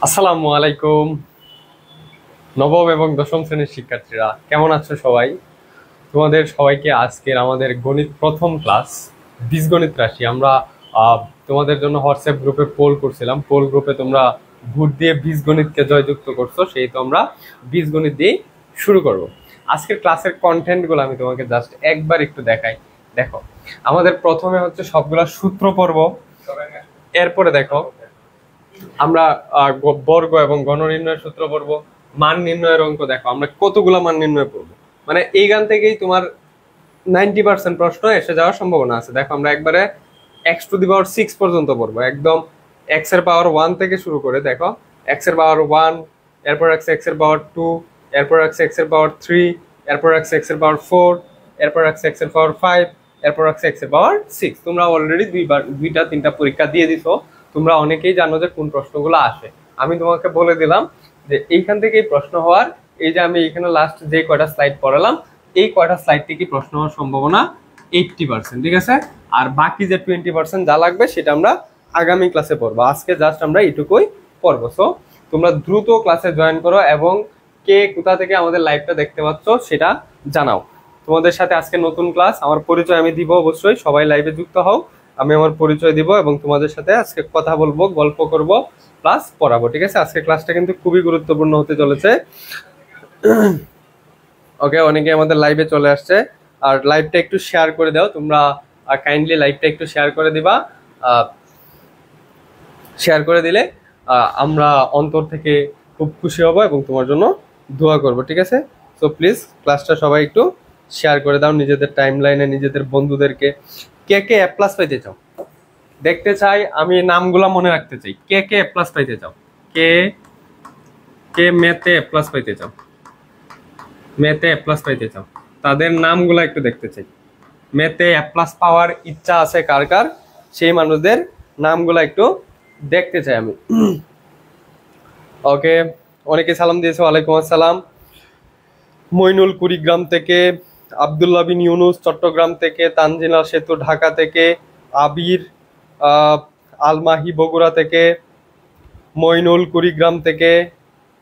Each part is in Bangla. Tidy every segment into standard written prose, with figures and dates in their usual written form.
আসসালামু আলাইকুম। নবম এবং দশম শ্রেণীর শিক্ষার্থীরা কেমন আছো সবাই? তোমাদের সবাইকে আজকের আমাদের গণিত প্রথম ক্লাস বীজগণিত রাশি আমরা তোমাদের জন্য হোয়াটসঅ্যাপ গ্রুপে পোল করছিলাম। পোল গ্রুপে তোমরা ভোট দিয়ে বীজগণিতকে জয়যুক্ত করছো, সেই তো আমরা বীজগণিত দিয়ে শুরু করব। আজকের ক্লাসের কন্টেন্টগুলো আমি তোমাকে জাস্ট একবার একটু দেখাই। দেখো, আমাদের প্রথমে হচ্ছে সবগুলা সূত্র পর্ব। এরপরে দেখো আমরা বর্গ এবং গণ নির্ণয়ের সূত্র পড়বো। মান নির্ণয়ের অঙ্ক দেখো আমরা কতগুলা মান নির্ণয় করবো, মানে এই গান থেকেই তোমার 90% প্রশ্ন এসে যাওয়ার সম্ভাবনা আছে। দেখো আমরা একবারে x⁶ পর্যন্ত পড়বো, একদম x এর পাওয়ার 1 থেকে শুরু করে দেখো x এর পাওয়ার 1, এরপর x এর পাওয়ার 2, এরপর x এর পাওয়ার 3, এরপর x এর পাওয়ার 4, এরপর x এর পাওয়ার 5, এরপর x এর পাওয়ার 6। তোমরা অলরেডি দুইটা তিনটা পরীক্ষা দিয়ে দিছো, তোমরা অনেকেই জানো যে কোন প্রশ্নগুলো আসে। আমি তোমাকে বলে দিলাম যে এইখান থেকে প্রশ্ন হওয়ার, এই যে আমি এখানে লাস্ট যে কয়টা স্লাইড পড়ালাম এই কয়টা স্লাইড থেকে প্রশ্ন হওয়ার সম্ভাবনা 80%, ঠিক আছে। আর বাকি যে 20% যা লাগবে সেটা আমরা আগামী ক্লাসে পড়বো। আজকে জাস্ট আমরা এইটুকুই পড়বো। সো তোমরা দ্রুত ক্লাসে জয়েন করো এবং কে কোথা থেকে আমাদের লাইভটা দেখতে পাচ্ছ সেটা জানাও। তোমাদের সাথে আজকে নতুন ক্লাস, আমার পরিচয় আমি দিব, অবশ্যই সবাই লাইভে যুক্ত হও। আমি আমার পরিচয় দিব এবং তোমাদের সাথে আজকে কথা বলবো, গল্প করব, প্লাস পড়াবো, ঠিক আছে। আজকে ক্লাসটা কিন্তু খুবই গুরুত্বপূর্ণ হতে চলেছে। ওকে, অনেকে আমাদের লাইভে চলে আসছে, আর লাইভটা একটু শেয়ার করে দাও তোমরা, কাইন্ডলি লাইভটা একটু শেয়ার করে দিবা। শেয়ার করে দিলে আমরা অন্তর থেকে খুব খুশি হব এবং তোমার জন্য দোয়া করব, ঠিক আছে। সো প্লিজ ক্লাসটা সবাই একটু শেয়ার করে দাও নিজেদের টাইম লাইনে, নিজেদের বন্ধুদেরকে। কে কে এ প্লাস পাইতে চাও দেখতে চাই, আমি নামগুলা মনে রাখতে চাই। কে কে এ প্লাস পাইতে চাও, কে কে মেতে এ প্লাস পাইতে চাও, মেতে এ প্লাস পাইতে চাও, তাদের নামগুলা একটু দেখতে চাই। মেতে এ প্লাস পাওয়ার ইচ্ছা আছে কার কার, সেই মানুষদের নামগুলা একটু দেখতে চাই আমি। ওকে, অনেকে সালাম দিয়েছে, ওয়ালাইকুম আসসালাম। মইনুল কুড়িগ্রাম থেকে, আব্দুল্লাহ বিন ইউনুস চট্টগ্রাম থেকে, তানজিলা সেতু ঢাকা থেকে, আবির আলমাহি বগুড়া থেকে, মইনুল কুড়িগ্রাম থেকে,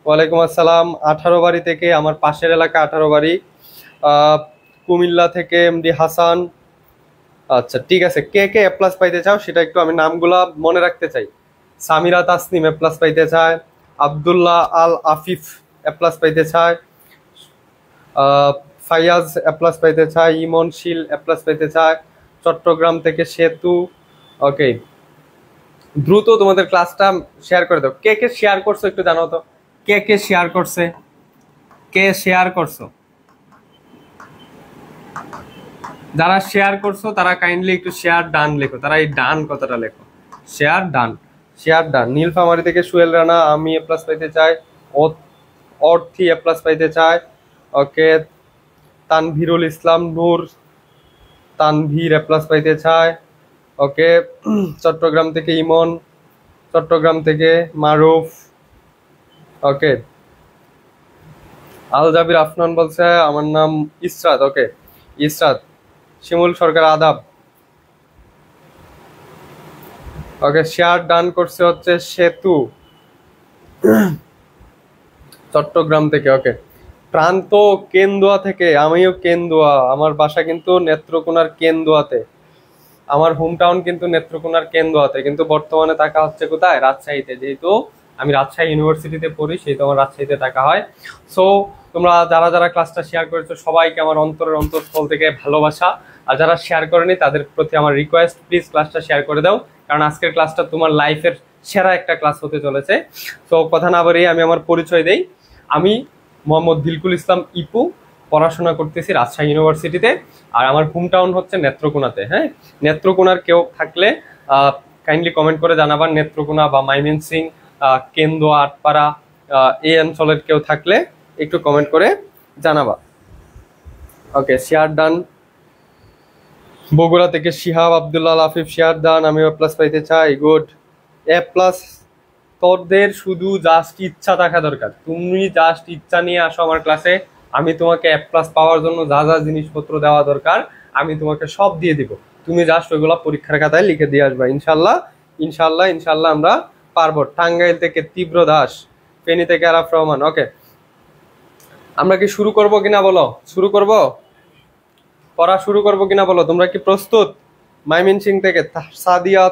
ওয়ালাইকুম আসসালাম। 18 বাড়ি থেকে, আমার পাশের এলাকা 18 বাড়ি। কুমিল্লা থেকে এমডি হাসান। আচ্ছা ঠিক আছে, কে কে এ প্লাস পাইতে চাও সেটা একটু আমি নামগুলা মনে রাখতে চাই। সামিরা তাসনিম এ প্লাস পাইতে চায়, আব্দুল্লাহ আল আফিফ এ প্লাস পাইতে চায়, ফাইয়াজ এ প্লাস পাইতে চায়, ইমন শীল এ প্লাস পাইতে চায়, চট্টগ্রাম থেকে সেতু। ওকে, দ্রুত তোমাদের ক্লাসটা শেয়ার করে দাও। কে কে শেয়ার করছো একটু জানাও তো, কে কে শেয়ার করছে, কে শেয়ার করছো। যারা শেয়ার করছো তারা কাইন্ডলি একটু শেয়ার ডান লেখো, তারা এই ডান কথাটা লেখো, share done, share done. Nilphamari থেকে সুয়েল রানা, আমি এ প্লাস পাইতে চাই, অর্থি এ প্লাস পাইতে চায়। ওকে, তানভীরুল ইসলাম নূর, তানভীর এ প্লাস পাইতে চায়। ওকে, চট্টগ্রাম থেকে ইমন, চট্টগ্রাম থেকে মারুফ। ওকে, আল জাবির আফনান বলছে আমার নাম ইসরাত। ওকে ইসরাত, শিমুল সরকার আদাব। ওকে, শেয়ার ডান করছে হচ্ছে সেতু চট্টগ্রাম থেকে। ওকে, প্রান্ত কেন্দুয়া থেকে, আমিও কেন্দুয়া, আমার বাসা কিন্তু নেত্রকোনার কেন্দুয়াতে, আমার হোম টাউন কিন্তু নেত্রকোনার কেন্দুয়াতে, কিন্তু বর্তমানে থাকা হচ্ছে কোথায়, রাজশাহীতে। যেহেতু আমি রাজশাহী ইউনিভার্সিটিতে পড়ি সেই তো আমার রাজশাহীতে থাকা হয়। সো তোমরা যারা যারা ক্লাসটা শেয়ার করেছো সবাইকে আমার অন্তরের অন্তঃস্থল থেকে ভালোবাসা, আর যারা শেয়ার করেনি তাদের প্রতি আমার রিকোয়েস্ট, প্লিজ ক্লাসটা শেয়ার করে দাও, কারণ আজকের ক্লাসটা তোমার লাইফের সেরা একটা ক্লাস হতে চলেছে। সো কথা না বাড়িয়ে আমি আমার পরিচয় দেই। আমি মোহাম্মদ দিলকুল ইসলাম ইপু, পড়াশোনা করতেছি রাজশাহী ইউনিভার্সিটিতে, আর আমার হোম টাউন হচ্ছে নেত্রকোনাতে। হ্যাঁ, নেত্রকোনার কেউ থাকলে কাইন্ডলি কমেন্ট করে জানাবার, নেত্রকোনা বা ময়মনসিং, কেন্দুয়া, আটপাড়া এই অঞ্চলের কেউ থাকলে একটু কমেন্ট করে জানাবা। ওকে, শেয়ার ডান। বগুড়া থেকে শিহাব আব্দুল্লাহ আফিফ, শেয়ার ডান, আমি এ প্লাস পাইতে চাই। Good, A plus. তোদের শুধু জাস্ট ইচ্ছা থাকা দরকার, তুমি জাস্ট ইচ্ছা নিয়ে আসো আমার ক্লাসে, আমি তোমাকে এ প্লাস পাওয়ার জন্য যা যা জিনিসপত্র দেওয়া দরকার আমি তোমাকে সব দিয়ে দিব। তুমি জাস্ট ওইগুলা পরীক্ষার খাতায় লিখে দিয়ে আসবা। ইনশাল্লাহ ইনশাল্লাহ ইনশাল্লাহ আমরা পারবো। টাঙ্গাইল থেকে তীব্র দাস, ফেনী থেকে আরাফ রহমান। ওকে, আমরা কি শুরু করব কিনা বলো? শুরু করব, পড়া শুরু করব কিনা বলো? তোমরা কি প্রস্তুত? ময়মনসিংহ থেকে সাদিয়া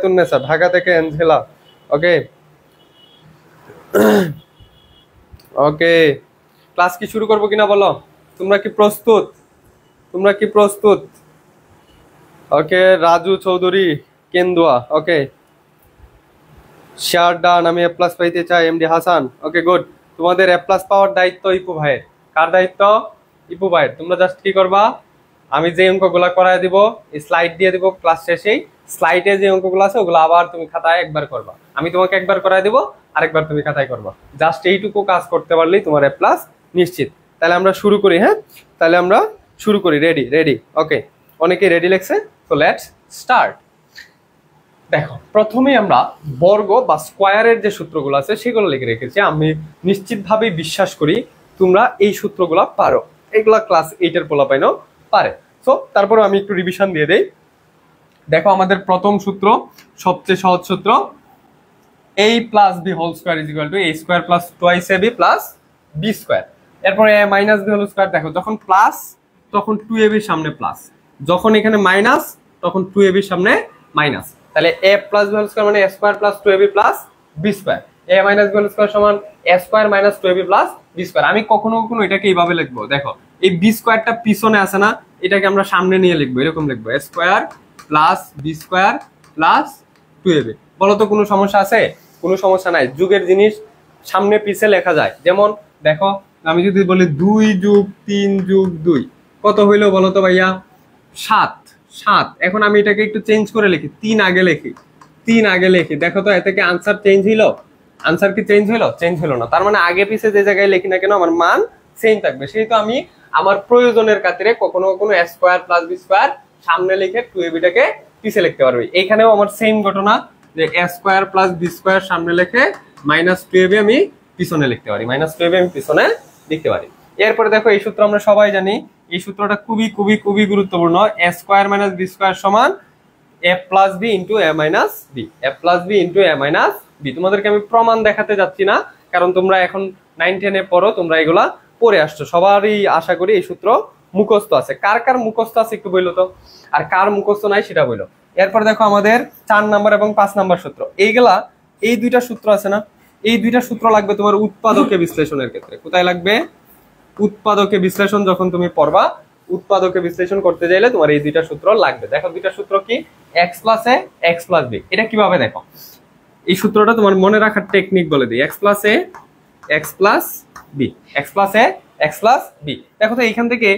তুন্নেসা, ঢাকা থেকে এঞ্জেলা। ওকে ওকে, ক্লাস কি শুরু করব কিনা বলো? তোমরা কি প্রস্তুত? তোমরা কি প্রস্তুত? ওকে, রাজু চৌধুরী কেন্দুয়া। ওকে, শেয়ার ডান, আমি এ প্লাস পাইতে চাই, এমডি হাসান। ওকে গুড, তোমাদের এ প্লাস পাওয়ার দায়িত্ব ইপু ভাইয়ের। কার দায়িত্ব? ইপু ভাইয়ের। তোমরা জাস্ট কি করবা, আমি যে অঙ্কগুলা করায় দিব, এই স্লাইড দিয়ে দিব ক্লাস শেষেই। স্লাইডে যে অঙ্কগুলো আছে ওগুলো আবার তুমি খাতায় একবার করবা। আমি তোমাকে একবার করায় দিব, আরেকবার তুমি খাতায় করবা। জাস্ট এইটুকু কাজ করতে পারলেই তোমার এ প্লাস নিশ্চিত। তাহলে আমরা শুরু করি। হ্যাঁ, তাহলে আমরা শুরু করি। রেডি? রেডি। ওকে, অনেকে রেডি লেখছে, তো লেটস স্টার্ট। দেখো, প্রথমেই আমরা বর্গ বা স্কোয়ারের যে সূত্রগুলো আছে সেগুলো লিখে রেখেছি। আমি নিশ্চিতভাবেই বিশ্বাস করি তোমরা এই সূত্রগুলো পারো, এগুলা ক্লাস 8-এর পোলাপাইনও পারে। সো তারপরে আমি একটু রিভিশন দিয়ে দেই। দেখো, আমাদের প্রথম সূত্র, সবচেয়ে সহজ সূত্র, a plus B whole square is equal to a square plus twice ab plus B square. এরপরে a minus B whole square, দেখো যখন প্লাস তখন 2ab সামনে প্লাস, যখন এখানে মাইনাস তখন 2ab সামনে মাইনাস। তাহলে a plus B whole square মানে a square plus 2ab plus B square. a minus B whole square সমান a square minus 2ab plus B square. আমি কখনো কখনো এটাকে এইভাবে লিখবো, দেখো এই বি স্কোয়ারটা পিছনে আছে না, এটাকে আমরা সামনে নিয়ে লিখবো, এরকম লিখবো a square plus B square plus 2ab। বলো তো কোনো সমস্যা আছে? কোনো সমস্যা নাই, যুগের জিনিস সামনে পিছে লেখা যায়। যেমন দেখো, আমি যদি বলি 2 যোগ 3 যোগ 2 কত হইলো বলো তো ভাইয়া? 7। এখন আমি এটাকে একটু চেঞ্জ করে লিখি, 3 আগে লিখি, 3 আগে লিখি। দেখো তো এতে কি আনসার চেঞ্জ হইলো? আনসার কি চেঞ্জ হইলো? চেঞ্জ হলো না। তার মানে আগে পিছে যে জায়গায় লিখি না কেন আমার মান সেম থাকবে। সেই তো আমি আমার প্রয়োজনের খাতিরে কখনো কখনো a square plus B square সামনে লিখে 2ab টাকে পিছে লিখতে পারবো। এইখানেও আমার সেম ঘটনা, যে a square plus B square সামনে লিখে মাইনাস 2ab আমি পিছনে লিখতে পারি, মাইনাস 2ab আমি পিছনে লিখতে পারি। এরপরে দেখো, এই সূত্র আমরা সবাই জানি, এই সূত্রটা খুবই খুবই খুবই গুরুত্বপূর্ণ। a square minus B square সমান a plus B into a minus B, a plus B into a minus B. তোমাদেরকে আমি প্রমাণ দেখাতে যাচ্ছি না, কারণ তোমরা এখন 9-10-এ পড়ো, তোমরা এগুলা পড়ে আসছো, সবারই আশা করি এই সূত্র মুখস্থ আছে। কার কার মুখস্থ আছে একটু বললো তো, আর কার মুখস্থ নাই সেটা বললো। এরপর দেখো, আমাদের 4 নাম্বার এবং 5 নাম্বার সূত্র, এইগুলা এই দুইটা সূত্র আছে না, এই দুইটা সূত্র লাগবে তোমার উৎপাদকে বিশ্লেষণের ক্ষেত্রে। কোথায় লাগবে? উৎপাদকে বিশ্লেষণ যখন তুমি পড়বা, উৎপাদকে বিশ্লেষণ করতে চাইলে তোমার এই দুইটা সূত্র লাগবে। দেখো দুইটা সূত্র কি, x plus a x plus B. এটা কিভাবে দেখো, এই সূত্রটা তোমার মনে রাখার টেকনিক বলে দিই। X plus a x plus b, x plus a x plus b. দেখো তো এইখান থেকে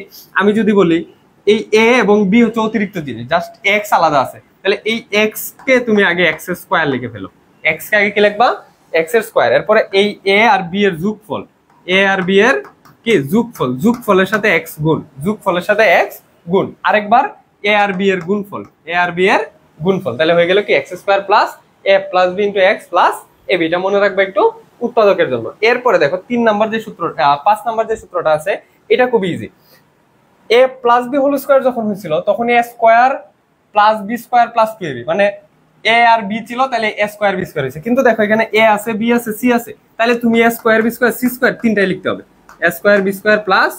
আমি যদি বলি এই এ এবং বি হচ্ছে অতিরিক্ত জিনিস, জাস্ট এক্স আলাদা আছে, তাহলে এই এক্স কে তুমি আগে এক্স এর স্কোয়ার লিখে ফেলো। এক্স কে আগে কি লিখবা? এক্স এর স্কোয়ার। এরপরে এই এ আর বি এর যোগফল, এ আর বি এর কি যোগফল, যোগফলের সাথে এক্স গুণ, যোগফলের সাথে এক্স গুণ, আরেকবার এ আর বি এর গুণফল, এ আর বি এর গুণফল। তাহলে হয়ে গেল কি x square plus a plus B into x plus a b. এটা মনে রাখবে একটু উৎপাদকের জন্য। এরপরে দেখো 3 নাম্বার যে সূত্রটা, 5 নাম্বার যে সূত্রটা আছে, এটা খুব easy. A plus B whole square যখন হয়েছিল তখন a square plus B square plus 2ab, মানে এ আর বি ছিল, তাহলে এ স্কোয়ার বি স্কোয়ার হয়েছে। কিন্তু দেখো এখানে এ আছে, বি আছে, সি আছে, তাহলে তুমি a square b square c square তিনটাই লিখতে হবে। A square b square plus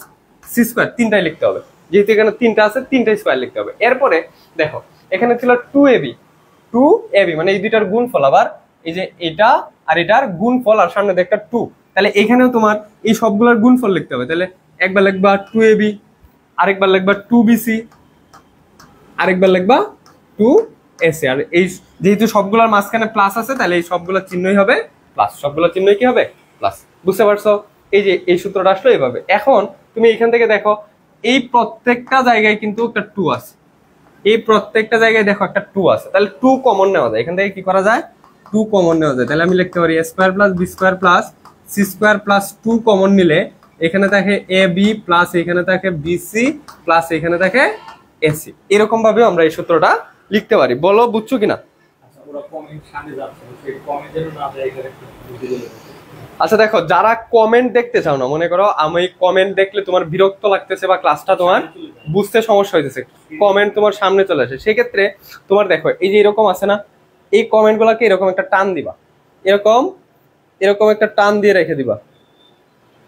C square তিনটাই লিখতে হবে, যেহেতু এখানে তিনটা আছে তিনটাই স্কোয়ার লিখতে হবে। এরপরে দেখো এখানে ছিল 2ab মানে এই দুইটার গুণফল, আবার এই যে এটা আর এটার গুণফল, আর সামনে একটা 2, তাহলে এখানেও তোমার এই সবগুলোর গুণফল লিখতে হবে। তাহলে একবার লিখবা 2ab, আরেকবার লিখবা 2bc, আরেকবার লিখবা 2ac। আর এই যেহেতু সবগুলোর মাঝখানে প্লাস আছে, তাহলে এই সবগুলোর চিহ্নই হবে প্লাস, সবগুলোর চিহ্নই কি হবে? প্লাস। বুঝতে পারছো? এই যে এই সূত্রটা আসলো এইভাবে। এখন তুমি এখান থেকে দেখো এই প্রত্যেকটা জায়গায় কিন্তু একটা 2 আছে, এই প্রত্যেকটা জায়গায় দেখো একটা 2 আছে, তাহলে 2 কমন নেওয়া যায়। এখান থেকে কি করা যায়? 2 কমন নেওয়া যায়। তাহলে আমি লিখতে পারি a square plus B square plus C square plus 2 common নিলে এখানে থাকে এ বি প্লাস এখানে থাকে বিসি প্লাস এখানে থাকে এসি। এরকম ভাবে আমরা এই সূত্রটা লিখতে পারি। বলো বুঝছো কিনা? আচ্ছা দেখো, যারা কমেন্ট দেখতে চাও না, মনে করো আমি কমেন্ট দেখলে তোমার বিরক্ত লাগতেছে বা ক্লাসটা তোমার বুঝতে সমস্যা হইতেছে, কমেন্ট তোমার সামনে চলে আসে, সেক্ষেত্রে তোমার দেখো এই যে এরকম আছে না, এই কমেন্ট গুলাকে এরকম একটা টান দিবা, এরকম এরকম একটা টান দিয়ে রেখে দিবা।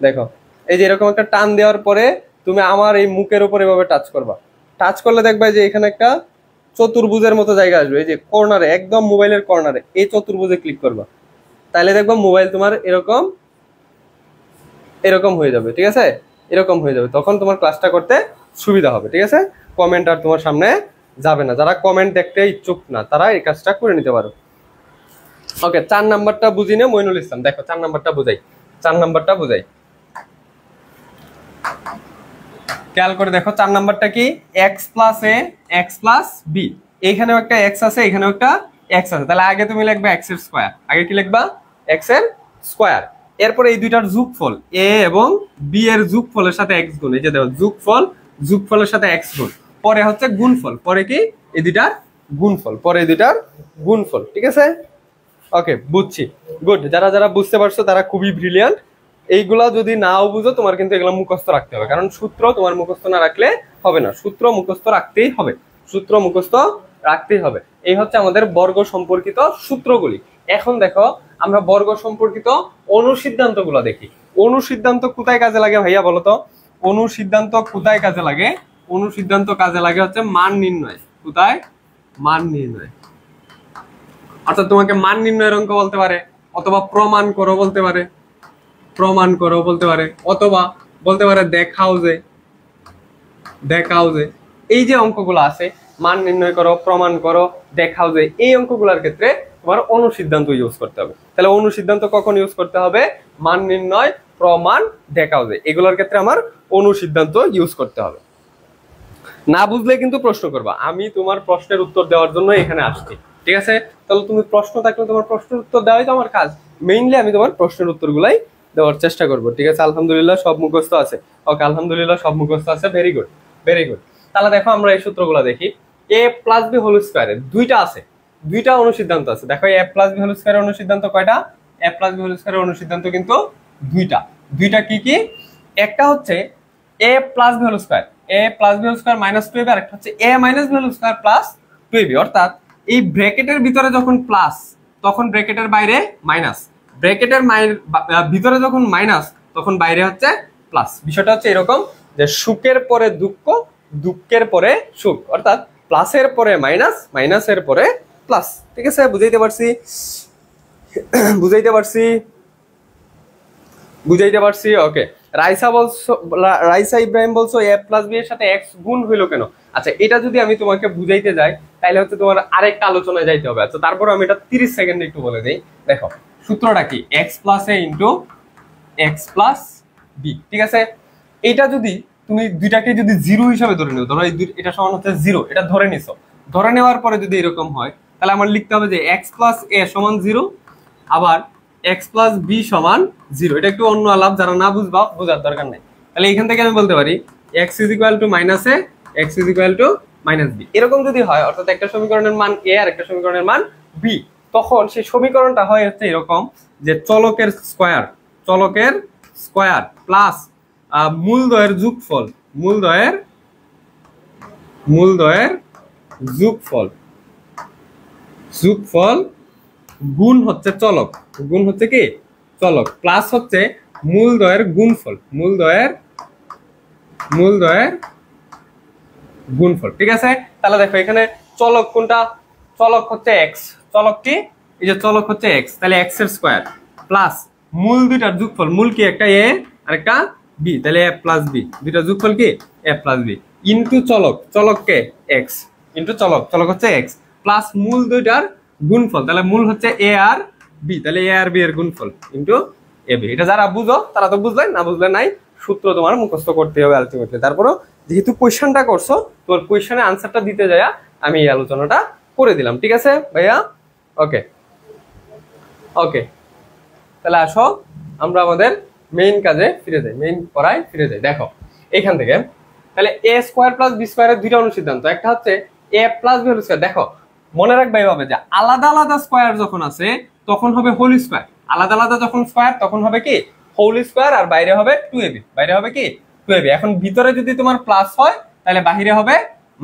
দেখো এই যে এরকম একটা টান দেওয়ার পরে তুমি আমার এই মুখের উপর এভাবে টাচ করবা, টাচ করলে দেখবা যে এখানে একটা চতুর্ভুজের মতো জায়গা আসবে, এই যে কর্নারে, একদম মোবাইলের কর্নারে এই চতুর্ভুজে ক্লিক করবা, তাহলে দেখবো মোবাইল তোমার এরকম এরকম হয়ে যাবে, ঠিক আছে, এরকম হয়ে যাবে, তখন তোমার ক্লাসটা করতে সুবিধা হবে, ঠিক আছে। কমেন্ট আর তোমার সামনে যাবে না, যারা কমেন্ট দেখতে ইচ্ছুক না তারা এই কাজটা করে নিতে পারো। ওকে, 4 নাম্বারটা বুঝি না মইনুল ইসলাম, দেখো 4 নাম্বারটা বুঝাই, 4 নাম্বারটা বুঝাই, খেয়াল করে দেখো 4 নাম্বারটা কি, x plus a x plus B, এইখানেও একটা এক্স আছে এখানেও একটা এক্স আছে, তাহলে আগে তুমি লিখবা এক্স এর স্কয়ার, আগে কি লিখবা এক্স এর স্কয়ার, এরপরে এই দুইটার যোগফল এ এবং বি এর যোগফলের সাথে এক্স গুণ, এই যে দেখো যোগফল, যোগফলের সাথে এক্স গুণ, পরে হচ্ছে গুণফল, পরে কি এই দুইটার গুণফল, পরে এই দুইটার গুণফল, ঠিক আছে। ওকে বুঝছি, গুড, যারা যারা বুঝতে পারছো তারা খুবই ব্রিলিয়ান্ট। এইগুলা যদি নাও বুঝো তোমার কিন্তু এগুলো মুখস্থ রাখতে হবে, কারণ সূত্র তোমার মুখস্থ না রাখলে হবে না, সূত্র মুখস্থ রাখতেই হবে, সূত্র মুখস্থ রাখতেই হবে। এই হচ্ছে আমাদের বর্গ সম্পর্কিত সূত্রগুলি। এখন দেখো আমরা বর্গ সম্পর্কিত অনুসিদ্ধান্ত গুলা দেখি। অনুসিদ্ধান্ত কোথায় কাজে লাগে ভাইয়া বলো তো? অনুসিদ্ধান্ত কোথায় কাজে লাগে? অনুসিদ্ধান্ত কাজে লাগে হচ্ছে মান নির্ণয়। কোথায়? মান নির্ণয়। অর্থাৎ তোমাকে মান নির্ণয়ের অঙ্ক বলতে পারে, অথবা প্রমাণ করো বলতে পারে, প্রমাণ করো বলতে পারে, অথবা বলতে পারে দেখাও যে, দেখাও যে, এই যে অঙ্কগুলো আছে মান নির্ণয় করো, প্রমাণ করো, দেখাও যে, এই অঙ্কগুলোর ক্ষেত্রে তোমার অনুসিদ্ধান্ত ইউজ করতে হবে। তাহলে অনুসিদ্ধান্ত কখন ইউজ করতে হবে? মান নির্ণয়, প্রমাণ, দেখাও যে, এগুলোর ক্ষেত্রে আমার অনুসিদ্ধান্ত ইউজ করতে হবে। না বুঝলে কিন্তু প্রশ্ন করবা, আমি তোমার প্রশ্নের উত্তর দেওয়ার জন্য এখানে আসছি, ঠিক আছে। তাহলে তুমি প্রশ্ন থাকলে তোমার প্রশ্নের উত্তর দেওয়াই তো আমার কাজ, মেইনলি আমি তোমার প্রশ্নের উত্তরগুলাই দেওয়ার চেষ্টা করবো, ঠিক আছে। আলহামদুলিল্লাহ সব মুখস্থ আছে, ওকে আলহামদুলিল্লাহ সব মুখস্থ আছে, ভেরি গুড ভেরি গুড। তাহলে দেখো আমরা এই সূত্রগুলো দেখি। এ প্লাস বি হোল স্কয়ারের দুইটা আছে, দুইটা অনুসিদ্ধান্ত আছে। দেখো এ প্লাস বি হোল স্কয়ারের অনুসিদ্ধান্ত কয়টা? এ প্লাস বি হোল স্কয়ারের অনুসিদ্ধান্ত কিন্তু দুইটা। দুইটা কি কি? একটা হচ্ছে a plus B whole square, a plus B whole square minus 2ab, আর একটা হচ্ছে a minus B whole square plus 2ab। অর্থাৎ এই ব্র্যাকেটের ভিতরে যখন প্লাস তখন ব্র্যাকেটের বাইরে মাইনাস, ব্র্যাকেটের ভিতরে যখন মাইনাস তখন বাইরে হচ্ছে প্লাস। বিষয়টা হচ্ছে এরকম যে সুখের পরে দুঃখ, দুঃখের পরে সুখ, অর্থাৎ প্লাসের পরে মাইনাস, মাইনাসের পরে প্লাস, ঠিক আছে। বুঝাইতে পারছি? বুঝাইতে পারছি? বুঝাইতে পারছি? ওকে। রাইসা বলছো, রাইসা ইব্রাহিম বলছো এ প্লাস বি এর সাথে এক্স গুণ হইলো কেন? আচ্ছা এটা যদি আমি তোমাকে বুঝাইতে যাই তাহলে হচ্ছে তোমার আরেকটা আলোচনায় যাইতে হবে। আচ্ছা তারপর আমি এটা 30 সেকেন্ডে একটু বলে দেই। দেখো সূত্রটা কি? এক্স প্লাস এ ইন্টু এক্স প্লাস বি, ঠিক আছে। এইটা যদি তুমি দুইটাকে যদি জিরো হিসাবে ধরে নিও, ধরো এটা সমান হচ্ছে জিরো, এটা ধরে নিছো, ধরে নেওয়ার পরে যদি এরকম হয় তাহলে আমার লিখতে হবে যে এক্স প্লাস এ সমান জিরো, আবার এক্স প্লাস বি সমান জিরো। এটা একটু অন্য আলাপ, যারা না বুঝবা বোঝার দরকার নেই। তাহলে এখান থেকে আমি বলতে পারি X is equal to minus A, X is equal to minus B. এরকম যদি হয়, অর্থাৎ একটা সমীকরণের মান এ আর একটা সমীকরণের মান বি, তখন সেই সমীকরণটা হয় হচ্ছে এরকম যে চলকের স্কয়ার, চলকের স্কয়ার প্লাস মূলদ্বয়ের যোগফল, মূলদ্বয়ের যোগফল, যোগফল গুণ হচ্ছে চলক, গুণ হচ্ছে কি চলক, প্লাস হচ্ছে মূলদ্বয়ের গুণফল, মূলদ্বয়ের গুণফল, ঠিক আছে। তাহলে দেখো এখানে চলক কোনটা? চলক হচ্ছে এক্স, চলক কি? এই যে চলক হচ্ছে এক্স, তাহলে এক্স এর স্কয়ার প্লাস মূল দুইটার যোগফল, মূল কি? একটা এ আর একটা বি, তাহলে এ প্লাস বি, দুইটা যোগফল কি? এ প্লাস বি, ইনটু চলক, চলককে এক্স, ইনটু চলক, চলক হচ্ছে এক্স, প্লাস মূল দুইটার গুণফল, তাহলে মূল হচ্ছে এ আর বি, তাহলে এ আর বি এর গুণফল ইনটু এ বি। এটা যারা বুঝো তারা তো বুঝলে, না বুঝলে নাই, সূত্র তোমার মুখস্থ করতে হবে আলটিমেটলি। তারপরও যেহেতু কোয়েশ্চনটা করছো, তোমার কোয়েশ্চনে আনসারটা দিতে যায় আমি এই আলোচনাটা করে দিলাম, ঠিক আছে ভাইয়া? ওকে ওকে, তাহলে আসো আমরা আমাদের মেইন কাজে ফিরে যাই, মেইন পড়ায় ফিরে যাই। দেখো এইখান থেকে তাহলে এ স্কোয়ার প্লাস বি স্কোয়ারের দুইটা অনুসিদ্ধান্ত, একটা হচ্ছে a plus B whole square. দেখো মনে রাখবে এইভাবে যে আলাদা আলাদা স্কোয়ার যখন আছে তখন হবে হোল স্কোয়ার, আলাদা আলাদা যখন স্কোয়ার তখন হবে কি হোল স্কোয়ার, আর বাইরে হবে 2ab, বাইরে হবে কি 2ab। এখন ভিতরে যদি তোমার প্লাস হয় তাহলে বাহিরে হবে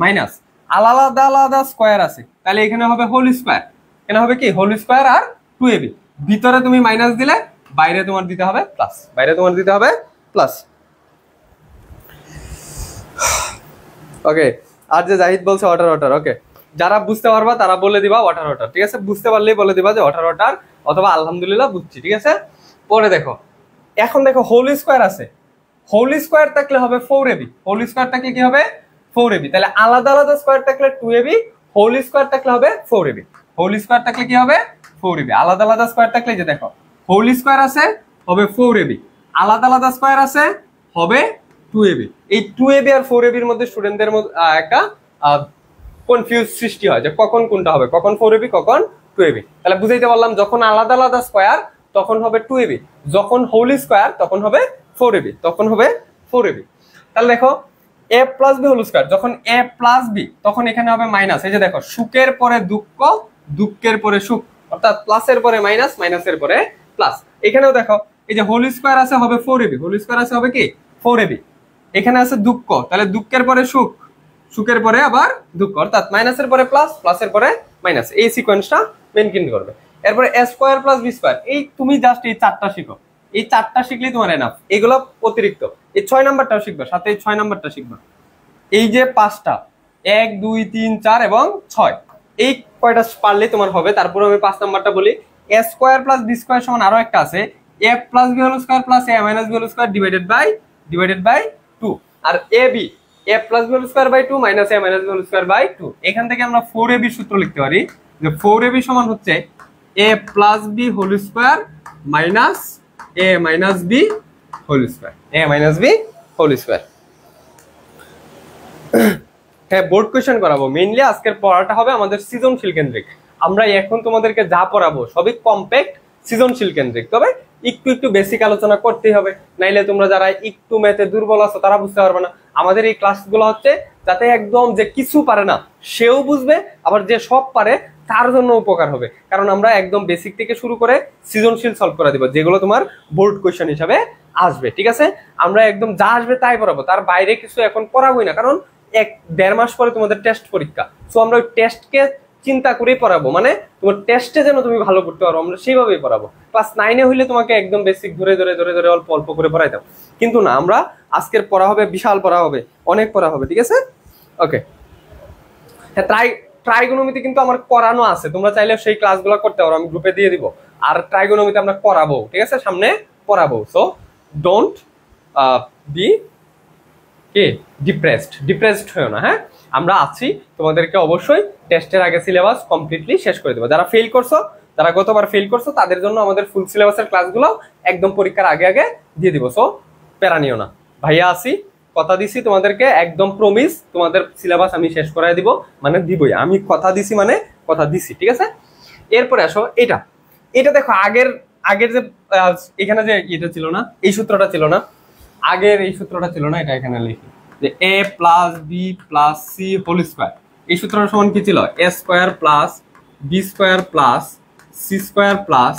মাইনাস। আলাদা আলাদা স্কোয়ার আছে তাহলে এখানে হবে হোল স্কোয়ার, এখানে হবে কি হোল স্কোয়ার আর 2ab। ভিতরে তুমি মাইনাস দিলে বাইরে তোমার দিতে হবে প্লাস, বাইরে তোমার দিতে হবে প্লাস। ওকে, আর যে জাহিদ বলছে ওয়াটার ওয়াটার, ওকে যারা বুঝতে পারবা তারা বলে দিবা ওয়াটার ওয়াটার, ঠিক আছে? বুঝতে পারলেই বলে দিবা যে ওয়াটার ওয়াটার অথবা আলহামদুলিল্লাহ বুঝছি, ঠিক আছে? পরে দেখো, এখন দেখো হোল স্কোয়ার আছে, হোল স্কোয়ার থাকলে হবে 4ab, হোল স্কোয়ার থাকলে কি হবে 4ab। তাহলে আলাদা আলাদা স্কোয়ার থাকলে 2ab, হোল স্কোয়ার থাকলে হবে 4ab, হোল স্কোয়ার থাকলে কি হবে 4ab। আলাদা আলাদা স্কোয়ার থাকলে যে দেখো হোল স্কোয়ার আছে হবে 4ab, আলাদা আলাদা স্কোয়ার আছে হবে 2ab। এই 2ab আর 4ab এর মধ্যে স্টুডেন্টদের মধ্যে একটা কনফিউজ সৃষ্টি হয় যে কখন কোনটা হবে, কখন 4ab কখন 2ab। তাহলে বুঝাইতে পারলাম যখন আলাদা আলাদা স্কোয়ার তখন হবে 2ab, যখন হোল স্কোয়ার তখন হবে 4ab, তখন হবে 4ab। তাহলে দেখো a plus B whole square, যখন a প্লাস বি তখন এখানে হবে মাইনাস। এই যে দেখো সুখের পরে দুঃখ, দুঃখের পরে সুখ, অর্থাৎ প্লাসের পরে মাইনাস, মাইনাসের পরে প্লাস। এখানেও দেখো এই যে হোল স্কোয়ার আছে হবে 4ab, হোল স্কোয়ার আছে হবে কি 4ab। এখানে আছে দুঃখ, তাহলে দুঃখের পরে সুখ, সুখের পরে আবার দুঃখ, অর্থাৎ মাইনাসের পরে প্লাস, প্লাসের পরে মাইনাস, এই সিকোয়েন্সটা মেনটেন করবে। এরপরে a square plus B square, এই তুমি জাস্ট এই চারটা শিখো, এই চারটা শিখলেই তোমার এনাফ। এগুলো অতিরিক্ত, এই 6 নাম্বারটাও শিখবা, সাথে এই 6 নাম্বারটা শিখবা। এই যে 5টা 1 2 3 4 এবং 6, এই কয়টা পারলে তোমার হবে। তারপরে আমি 5 নাম্বারটা বলি, a square plus B square সমান আরো একটা আছে a plus B whole square plus a minus B whole square divided by 2। আর ab a plus B whole square by 2 minus a minus B whole square by 2। এখান থেকে আমরা 4ab সূত্র লিখতে পারি যে 4ab সমান হচ্ছে a plus B whole square minus a minus B whole square, a minus B whole square. হ্যাঁ, বোর্ড কোয়েশ্চেন করাবো। মেইনলি আজকের পড়াটা হবে আমাদের সৃজনশীল কেন্দ্রিক। আমরা এখন তোমাদেরকে যা পড়াবো সবই কম্প্যাক্ট সৃজনশীল কেন্দ্রিক, তবে একটু একটু বেসিক আলোচনা করতেই হবে, নাইলে তোমরা যারা একটু ম্যাথে দুর্বল আছো তারা বুঝতে পারবে না। আমাদের এই ক্লাসগুলো হচ্ছে যাতে একদম যে কিছু পারে না সেও বুঝবে, আবার যে সব পারে তার জন্য উপকার হবে। কারণ আমরা একদম বেসিক থেকে শুরু করে সৃজনশীল সলভ করে দিব, যেগুলো তোমার বোর্ড কোয়েশ্চেন হিসাবে আসবে, ঠিক আছে? আমরা একদম যা আসবে তাই পড়াবো, তার বাইরে কিছু এখন পড়াবোই না, কারণ 1-1.5 মাস পরে তোমাদের টেস্ট পরীক্ষা। সো আমরা ওই টেস্টকে চিন্তা করেই পড়াবো, মানে তোমার টেস্টে যেন তুমি ভালো করতে পারো আমরা সেইভাবেই পড়াবো। ক্লাস 9-এ হইলে তোমাকে একদম বেসিক ধরে ধরে ধরে ধরে অল্প অল্প করে পড়াই দাও, কিন্তু না, আমরা আজকের পড়া হবে বিশাল পড়া হবে, অনেক পড়া হবে, ঠিক আছে? ওকে, হ্যাঁ, ট্রাইগোনোমেট্রি কিন্তু আমার করানো আছে, তোমরা চাইলে সেই ক্লাসগুলো করতে পারো, আমি গ্রুপে দিয়ে দিব। আর ট্রাইগোনোমেট্রি আমরা করাবো, ঠিক আছে? সামনে পড়াবো। সো ডোন্ট বি কি ডিপ্রেসড হয়েও না, হ্যাঁ? আমরা আছি, তোমাদেরকে অবশ্যই টেস্টের আগে সিলেবাস কমপ্লিটলি শেষ করে দেবো। যারা ফেল করছো, যারা গতবার ফেল করছো, তাদের জন্য আমাদের ফুল সিলেবাসের ক্লাসগুলো একদম পরীক্ষার আগে আগে দিয়ে দিব। সো প্যারা নিও না, ভাইয়া আছি, কথা দিছি তোমাদেরকে, একদম প্রমিস তোমাদের সিলেবাস আমি শেষ করাই দিব, মানে দিবই, আমি কথা দিছি মানে কথা দিছি, ঠিক আছে? এরপরে আসো এটা দেখো, আগের যে এখানে যে এটা ছিল না, এই সূত্রটা ছিল না, আগের এই সূত্রটা ছিল না, এটা এখানে লিখি যে a plus B plus C whole square. এই সূত্রটা সমান কি ছিল? a square plus B square plus C square plus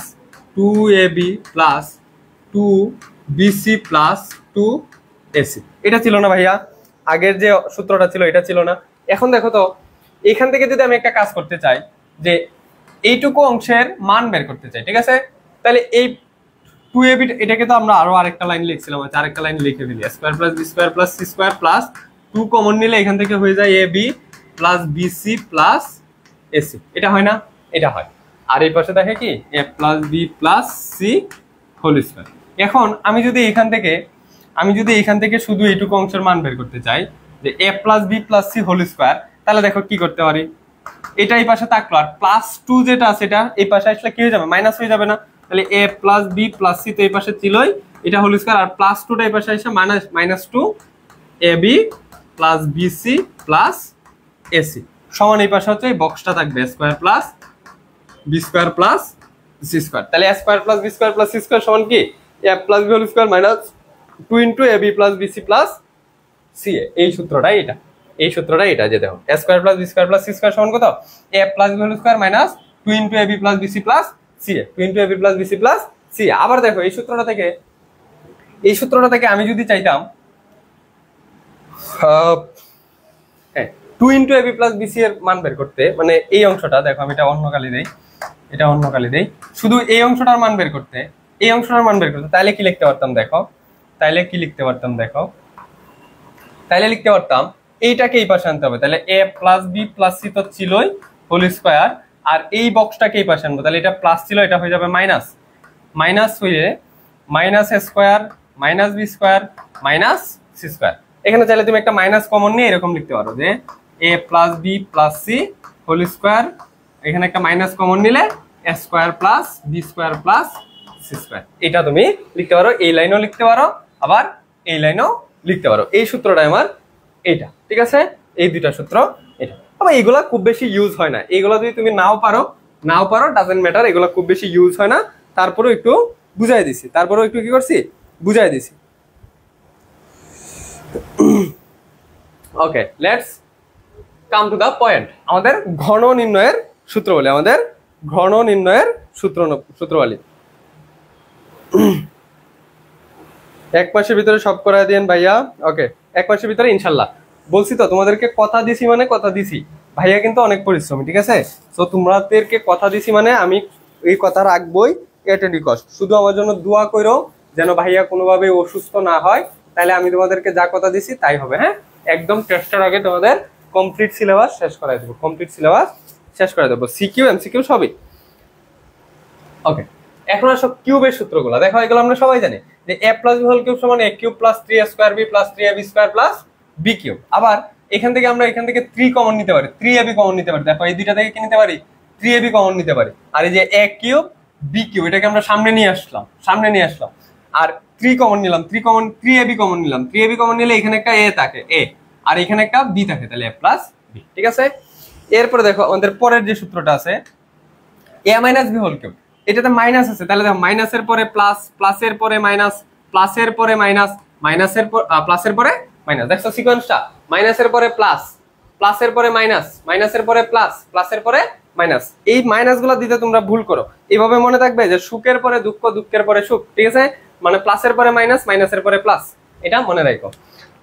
2ab plus 2bc plus 2ac। এটা ছিল না ভাইয়া? আগের যে সূত্রটা ছিল এটা ছিল না? এখন দেখো তো, এখান থেকে যদি আমি একটা কাজ করতে চাই যে এইটুকু অংশের মান বের করতে চাই, ঠিক আছে? তাহলে এই 2ab, এটাকে তো আমরা আরো আরেকটা লাইন লিখছিলাম, আরেকটা লাইন লিখে ফেলি, square plus B square plus C square plus 2 common নিলে এখান থেকে হয়ে যায় ab plus BC plus AC. এটা হয় না? এটা হয়। আর এই পাশে দেখে কি a plus B plus C whole square. এখন আমি যদি এখান থেকে শুধু এইটুকু অংশের মান বের করতে চাই যে a plus B plus C whole square, তাহলে দেখো কি করতে পারি, এটা এই পাশে থাকলো, আর প্লাস 2 যেটা আছে এটা এই পাশে আসলে কি হয়ে যাবে? মাইনাস হয়ে যাবে না? তাহলে a plus B plus C তো এই পাশে ছিলই, এটা হোল স্কয়ার, আর প্লাস 2টা এই পাশে এসে minus 2 ab plus BC plus AC সমান এই পাশে হচ্ছে এই বক্সটা থাকবে square plus B square plus C square. তাহলে a square plus B square plus C square সমান কি a plus B whole square minus 2 into ab plus BC plus C. এই সূত্রটাই এটা যে দেখো a square plus B square plus C square সমান কত? a plus B whole square minus 2 into ab plus BC plus c a, 2 into a b plus BC plus c a. আবার দেখো এই সূত্রটা থেকে আমি যদি চাইতাম 2 into a b plus bc এর মান বের করতে, মানে এই অংশটা দেখো আমি এটা অন্য কালি দেই, শুধু এই অংশটার মান বের করতে, তাহলে কি লিখতে পারতাম দেখো, তাহলে লিখতে পারতাম এইটাকে এই পাশে আনতে হবে, তাহলে এ প্লাস বি প্লাস সি তো ছিলই হোল স্কয়ার, আর এই বক্সটাকে এই পাশে আনবো, তাহলে এটা প্লাস ছিল এটা হয়ে যাবে মাইনাস হয়ে minus a square minus b square minus c square. এখানে চাইলে তুমি একটা মাইনাস কমন নিয়ে এরকম লিখতে পারো যে a plus B plus C whole square, এখানে একটা মাইনাস কমন নিলে a square plus B square plus C square. এটা তুমি লিখতে পারো, এই লাইনও লিখতে পারো, আবার এই লাইনও লিখতে পারো। এই সূত্রটা আমার এইটা, ঠিক আছে? এই দুইটা সূত্র এটা। আবার এগুলা খুব বেশি ইউজ হয় না, এগুলো যদি তুমি নাও পারো ডাজেন্ট ম্যাটার, এগুলো খুব বেশি ইউজ হয় না, তারপরেও একটু বুঝাই দিছি, কি করছি বুঝাই দিছি। Okay, let's come to the point. আমাদের ঘন নির্ণয়ের সূত্র বলি, সূত্র বলি। এক মাসের ভিতরে সব করাই দেন ভাইয়া। ওকে, এক মাসের ভিতরে ইনশাল্লাহ। বলছি তো তোমাদেরকে কথা দিছি মানে কথা দিছি, ভাইয়া কিন্তু অনেক পরিশ্রমী, ঠিক আছে? তো তোমাদেরকে কথা দিছি মানে আমি এই কথা রাখবই এট এনি কস্ট। শুধু আমার জন্য দোয়া করো যেন ভাইয়া কোনোভাবে অসুস্থ না হয়, তাহলে আমি তোমাদেরকে যা কথা দিছি তাই হবে। হ্যাঁ, একদম টেস্টের আগে তোমাদের কমপ্লিট সিলেবাস শেষ করাই দেবো, সিকিউ এমসিকিউ সবই। ওকে, এখন আসো কিউবের সূত্রগুলো দেখো, এগুলো আমরা সবাই জানি যে a plus B whole cube সমান a cube plus 3a square B plus 3ab square plus b cube. আবার এখান থেকে 3 কমন নিতে পারি, 3ab কমন নিতে পারি। দেখো এই দুইটা থেকে কি নিতে পারি, 3ab কমন নিতে পারি। আর এই যে a কিউব b কিউব, এটাকে আমরা সামনে নিয়ে আসলাম, আর 3 কমন নিলাম, 3ab কমন নিলাম। 3ab কমন নিলে এখানে একটা a থাকে, a, আর এখানে একটা b থাকে, তাহলে a প্লাস b, ঠিক আছে? এরপরে দেখো আমাদের পরের যে সূত্রটা আছে a minus b whole cube, এটাতে মাইনাস আছে, তাহলে দেখো মাইনাসের পরে প্লাস, প্লাসের পরে মাইনাস, প্লাসের পরে মাইনাস, মাইনাসের পর প্লাসের পরে মাইনাস। দেখছো সিকোয়েন্সটা, মাইনাসের পরে প্লাস, প্লাসের পরে মাইনাস, মাইনাসের পরে প্লাস, প্লাসের পরে মাইনাস। এই মাইনাসগুলো দিতে তোমরা ভুল করো, এইভাবে মনে থাকবে যে সুখের পরে দুঃখ, দুঃখের পরে সুখ, ঠিক আছে? মানে প্লাসের পরে মাইনাস, মাইনাসের পরে প্লাস, এটা মনে রাখো।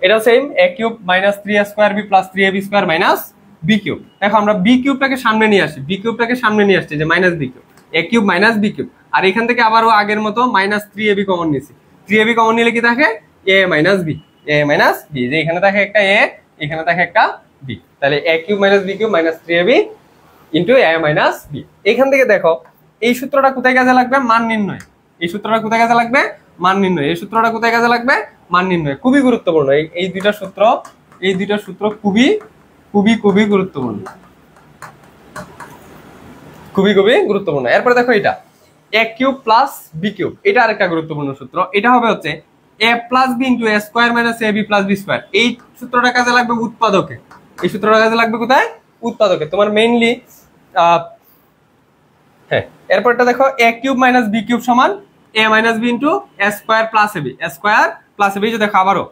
এটা same a cube minus 3a square B plus 3ab square minus b cube. দেখো আমরা b কিউবটাকে সামনে নিয়ে আসি, যে minus b cube, a cube minus b cube. আর এখান থেকে আবারও আগের মতো মাইনাস 3ab কমন নিয়েছি, 3ab কমন নিলে কি থাকে a মাইনাস b, যে এখানে থাকে একটা a, এখানে থাকে একটা b, তাহলে a cube minus b cube minus 3ab into a minus b। এখান থেকে দেখো এই সূত্রটা কোথায় কাজে লাগবে, মান নির্ণয়। এই সূত্রটা কোথায় কাজে লাগবে, মান নির্ণয়। খুবই গুরুত্বপূর্ণ এই দুইটা সূত্র, খুবই গুরুত্বপূর্ণ, খুবই গুরুত্বপূর্ণ। এরপরে দেখো এটা a cube plus b cube, এটা আরেকটা গুরুত্বপূর্ণ সূত্র। এটা হবে হচ্ছে a plus b into a square minus ab plus b square. এই সূত্রটা কাজে লাগবে উৎপাদকে, কোথায়, উৎপাদকে। তোমার মেইনলি হ্যাঁ। এরপরটা দেখো a cube minus b cube সমান a minus b into a square plus ab, যে দেখো আবারও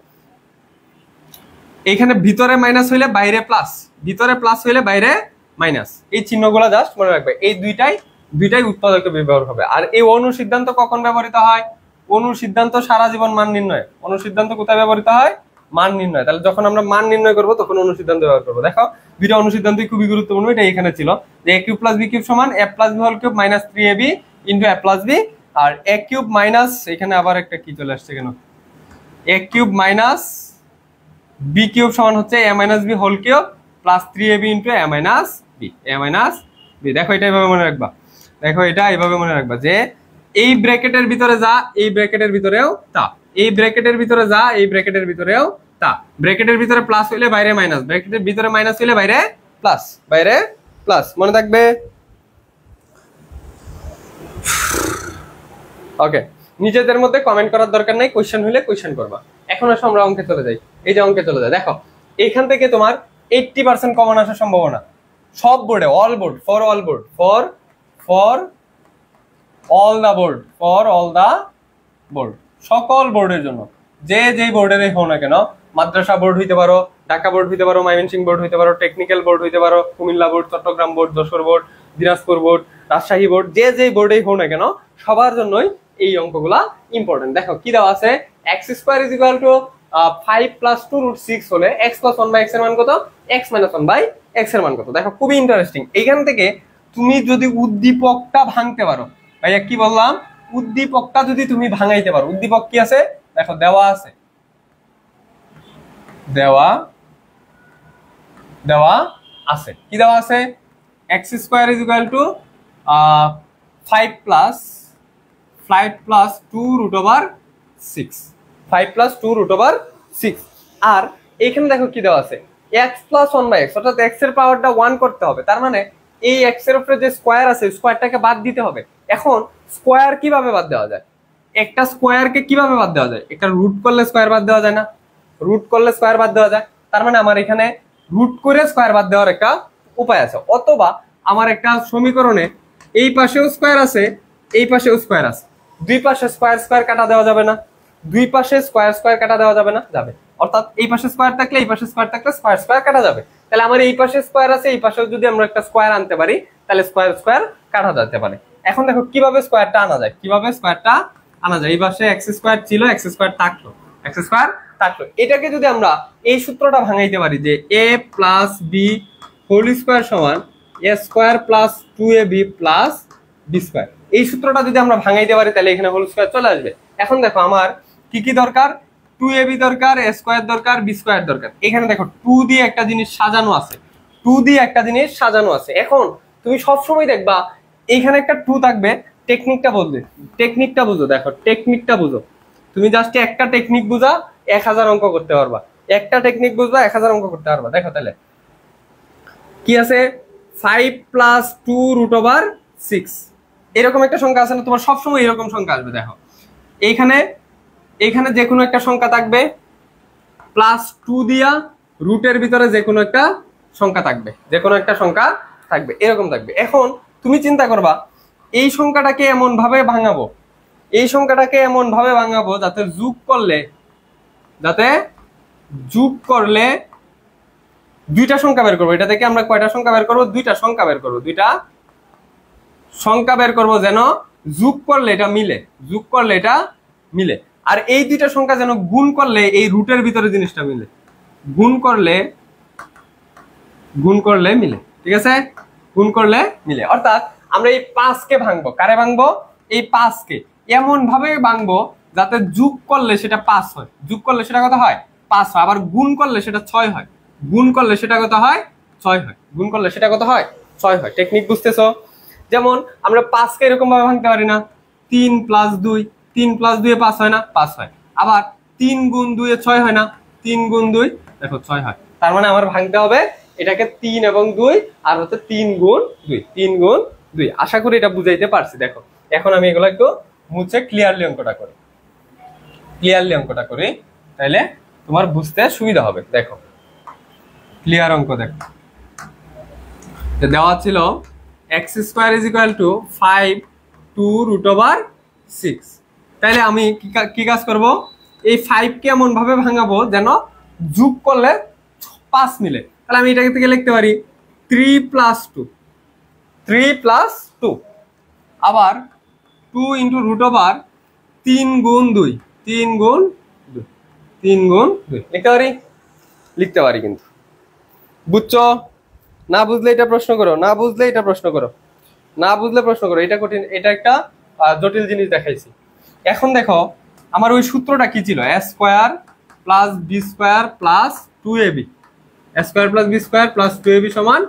এইখানে ভিতরে মাইনাস হইলে বাইরে প্লাস, ভিতরে প্লাস হইলে বাইরে মাইনাস। এই চিহ্নগুলো জাস্ট মনে রাখবে, এই দুইটাই উৎপাদকে ব্যবহার হবে। আর এই অনুসিদ্ধান্ত কখন ব্যবহৃত হয়, অনুসিদ্ধান্ত সারা জীবন মান নির্ণয়। অনুসিদ্ধান্ত কোথায় ব্যবহৃত হয়, মান নির্ণয়। তাহলে যখন আমরা মান নির্ণয় করবো তখন অনুসিদ্ধান্ত ব্যবহার করবো। দেখো দুইটা অনুসিদ্ধান্তই খুবই গুরুত্বপূর্ণ। এটা এখানে ছিল যে a cube plus b cube সমান a plus b whole cube minus 3ab into a plus b, আর a কিউব মাইনাস, এখানে আবার একটা কি চলে আসছে কেন, a cube minus b cube সমান হচ্ছে a minus b whole cube plus 3ab into a minus b। দেখো এটা এইভাবে মনে রাখবা, যে এই ব্র্যাকেটের ভিতরে যা, এই ব্র্যাকেটের ভিতরেও তা, এই ব্র্যাকেটের ভিতরে যা, এই ব্র্যাকেটের ভিতরেও তা। ব্র্যাকেটের ভিতরে প্লাস হইলে বাইরে মাইনাস, ব্র্যাকেটের ভিতরে মাইনাস হইলে বাইরে প্লাস, মনে থাকবে। ওকে, নিজেদের মধ্যে কমেন্ট করার দরকার নাই, কোশ্চেন হইলে কোশ্চেন করবা। এখন আসো আমরা অঙ্কে চলে যাই। এই যে অঙ্কে চলে যায়, দেখো এখান থেকে তোমার 80% কমন আসার সম্ভাবনা সব বোর্ডে, all board, for all the board, সকল বোর্ডের জন্য, যেই বোর্ডেরই হোক না কেন মাদ্রাসা বোর্ড হইতে পারো, ঢাকা বোর্ড হইতে পারো, ময়মনসিংহ বোর্ড হইতে পারো, টেকনিক্যাল বোর্ড হইতে পারো, Comilla board, Chittagong board, Jessore board, Dinajpur board, Rajshahi board, যে যে বোর্ডেই হোক না কেন সবার জন্যই এই অঙ্কগুলা ইম্পর্টেন্ট। দেখো কি দেওয়া আছে, x square is equal two 5 + 2√6 হলে x + 1/x এর মান কত, x - 1/x এর মান কত। দেখো খুবই ইন্টারেস্টিং। এইখান থেকে তুমি যদি উদ্দীপকটা ভাঙতে পারো, ভাইয়া কি বললাম, উদ্দীপকটা যদি তুমি ভাঙাইতে পারো, উদ্দীপক কি আছে দেখো, দেওয়া আছে, দেওয়া আছে, কি দেওয়া আছে, x square is equal two 5 + 2√6, 5 + 2√6। আর এখানে দেখো কি দেওয়া আছে, x + 1/x, অর্থাৎ x এর পাওয়ারটা 1 করতে হবে। তার মানে এই x এর উপরে যে স্কয়ার আছে স্কয়ারটাকে বাদ দিতে হবে। এখন স্কয়ার কিভাবে বাদ দেওয়া যায়, একটা স্কয়ারকে কিভাবে বাদ দেওয়া যায়, একটা রুট করলে স্কয়ার বাদ দেওয়া যায় না, রুট করলে স্কয়ার বাদ দেওয়া যায়। তার মানে আমার এখানে রুট করে স্কয়ার বাদ দেওয়ার একটা উপায় আছে। অথবা আমার একটা সমীকরণে এই পাশেও স্কয়ার আছে, এই পাশেও স্কয়ার আছে, দুই পাশে স্কয়ার স্কয়ার কাটা দেওয়া যাবে না, দুই পাশে স্কয়ার স্কয়ার কাটা দেওয়া যাবে না, যাবে। অর্থাৎ এই পাশে স্কয়ার থাকলে এই পাশে স্কয়ার থাকলে স্কয়ার স্কয়ার কাটা যাবে। তাহলে আমার এই পাশে স্কয়ার আছে, এই পাশেও যদি আমরা একটা স্কয়ার আনতে পারি তাহলে স্কয়ার স্কয়ার কাটা যেতে পারে। এখন দেখো কিভাবে স্কয়ারটা আনা যায়, কিভাবে স্কয়ারটা আনা যায়। এই পাশে এক্স স্কয়ার ছিল, এক্স স্কয়ার থাকলো, এক্স স্কয়ার থাকলো। এটাকে যদি আমরা এই সূত্রটা ভাঙাইতে পারি যে a + b হোল স্কয়ার সমান a square + 2ab + b square, এই সূত্রটা যদি আমরা ভাঙাইতে পারি তাহলে এখানে হোল স্কয়ার চলে আসবে। এখন দেখো আমার কি কি দরকার, 2ab দরকার, a স্কয়ার দরকার, b স্কয়ার দরকার। এখানে দেখো 2 দিয়ে একটা জিনিস সাজানো আছে, 2 দিয়ে একটা জিনিস সাজানো আছে। এখন তুমি সবসময় দেখবা এখানে একটা 2 থাকবে, টেকনিকটা বলবে, টেকনিকটা বুঝো, দেখো টেকনিকটা বুঝো, তুমি জাস্ট একটা টেকনিক বুঝা 1000 অঙ্ক করতে পারবা, একটা টেকনিক বুঝবা 1000 অঙ্ক করতে পারবা। দেখো তাহলে কি আছে, 5 + 2√6, এরকম একটা সংখ্যা আছে না, তোমার সবসময় এরকম সংখ্যা আসবে। দেখো এইখানে এইখানে যে কোনো একটা সংখ্যা থাকবে, +2 দিয়া রুটের ভিতরে যে কোনো একটা সংখ্যা থাকবে, যে কোনো একটা সংখ্যা থাকবে, এরকম থাকবে। এখন তুমি চিন্তা করবা এই সংখ্যাটাকে এমন ভাবে ভাঙাবো, এই সংখ্যাটাকে এমন ভাবে ভাঙাবো যাতে যোগ করলে দুইটা সংখ্যা বের করবো। এটা থেকে আমরা কয়টা সংখ্যা বের করবো, দুইটা সংখ্যা বের করবো, দুইটা সংখ্যা বের করবো যেন যোগ করলে এটা মিলে, যোগ করলে এটা মিলে। আর এই দুইটা সংখ্যা যেন গুণ করলে এই রুটের ভিতরে জিনিসটা মিলে, গুণ করলে মিলে, ঠিক আছে, গুণ করলে মিলে। অর্থাৎ আমরা এই 5 কে ভাঙবো, কারে ভাঙবো, এই 5 কে এমন ভাবে ভাঙবো যাতে যোগ করলে সেটা 5 হয়, যোগ করলে সেটা কত হয়, 5 হয়। আবার গুণ করলে সেটা 6 হয়, গুণ করলে সেটা কত হয়, 6 হয়, গুণ করলে সেটা কত হয়, 6 হয়। টেকনিক বুঝতেছো? যেমন আমরা 5 কে এরকম ভাবে ভাঙতে পারি না, 3 + 2, 3 + 2 5 হয় না, 5 হয়। আবার 3 × 2 6 হয় না, 3 × 2 দেখো 6 হয়। তার মানে আমার ভাঙতে হবে এটাকে 3 এবং 2 আর হচ্ছে 3 × 2, 3 × 2। আশা করি এটা বুঝাইতে পারছি। দেখো এখন আমি এগুলো একটু মুছে ক্লিয়ারলি অঙ্কটা করি, তাহলে তোমার বুঝতে সুবিধা হবে। দেখো ক্লিয়ার অঙ্ক দেখো, দেওয়া ছিল x square is equal two 5 2√6। তাহলে আমি কি কাজ করব, এই 5 কে এমন ভাবে ভাঙাবো যেন যোগ করলে 5 মিলে। তাহলে আমি এটাকে থেকে লিখতে পারি 3 + 2, 3 + 2, আবার 2 × √3 × 2, 3 × 2, 3 × 2 লিখতে পারি কিন্তু। বুঝছো? না বুঝলে এটা প্রশ্ন করো, না বুঝলে এটা প্রশ্ন করো, না বুঝলে প্রশ্ন করো। এটা কঠিন, এটা একটা জটিল জিনিস দেখাইছি। এখন দেখো আমার ওই সূত্রটা কি ছিল, a square + b square + 2ab, a square + b square + 2ab সমান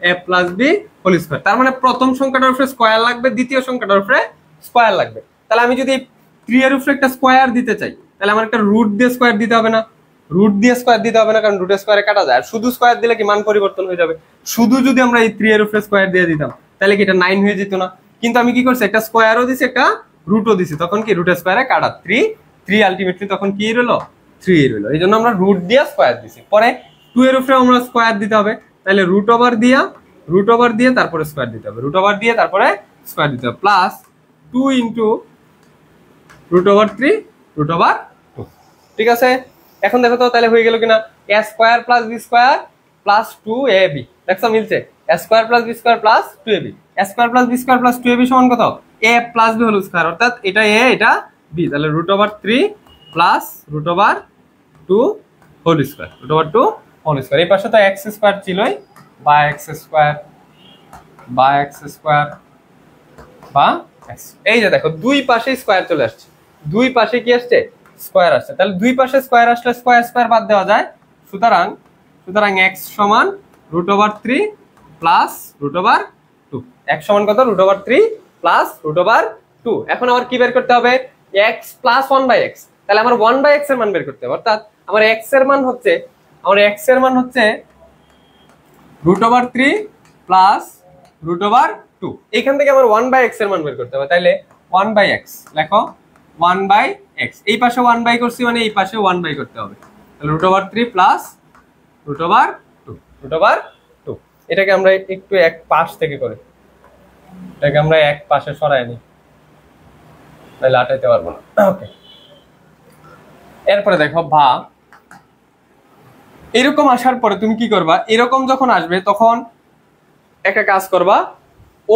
a + b হোল স্কয়ার। তার মানে প্রথম সংখ্যাটার উপরে স্কয়ার লাগবে, দ্বিতীয় সংখ্যাটার উপরে স্কয়ার লাগবে। তাহলে আমি যদি 3 এর উপরে একটা স্কয়ার দিতে চাই তাহলে আমার একটা রুট দিয়ে স্কয়ার দিতে হবে না, রুট দিয়ে স্কয়ার দিতে হবে না, কারণ রুটের স্কয়ারে কাটা যায়। আর শুধু স্কয়ার দিলে কি মান পরিবর্তন হয়ে যাবে। শুধু যদি আমরা এই 3 এর উপরে স্কয়ার দিয়ে দিতাম তাহলে কি এটা 9 হয়ে যেত না। কিন্তু আমি কি করছি, একটা স্কয়ারও দিছি, একটা রুটও দিছি, তখন কি রুটের স্কয়ারে কাটা 3 আলটিমেটলি তখন কি রইলো, 3 রইলো। এই জন্য আমরা রুট দিয়ে স্কয়ার দিছি। পরে 2 এর উপরে আমরা স্কয়ার দিতে হবে, তাহলে রুট ওভার দিয়ে তারপরে স্কয়ার দিতে হবে, রুট ওভার দিয়ে তারপরে স্কয়ার দিতে হবে, প্লাস 2 × √3 √2। ঠিক আছে? এখন দেখো তো তাহলে হয়ে গেল কিনা a square plus b square plus 2ab, দেখছো মিলছে, a square plus b square plus 2ab, a square plus b square plus 2ab সমান কত, a plus b whole square, অর্থাৎ এটা a এটা b, তাহলে √3 plus √2 whole square, √2 whole square. এই পাশে তো x স্কয়ার ছিলই, বা x স্কয়ার বা x স্কয়ার বা x, এই যে দেখো দুই পাশে স্কয়ার চলে আসছে, দুই পাশে কি আসছে, স্কয়ার আসছে, তাহলে দুই পাশে স্কয়ার আসলে স্কয়ার স্কয়ার বাদ দেওয়া যায়, সুতরাং x সমান √3 প্লাস √2, x সমান কত, √3 প্লাস √2। এখন আমার কি বের করতে হবে, x প্লাস 1/x, তাহলে আমার 1/x এর মান বের করতে হবে, অর্থাৎ আমার x এর মান হচ্ছে √3 প্লাস √2, এখান থেকে আমার 1/x এর মান বের করতে হবে, তাহলে 1/x লেখো, 1/x, এই পাশে 1/, করছি মানে এই পাশে 1/, করতে হবে, তাহলে √3 প্লাস √2, এটাকে আমরা একটু এক পাশ থেকে করি, এটাকে আমরা এক পাশে সরাই নিই, তাহলে আটাইতে পারবো না। ওকে, এরপরে দেখো বা এরকম আসার পরে তুমি কি করবা, এরকম যখন আসবে তখন একটা কাজ করবা,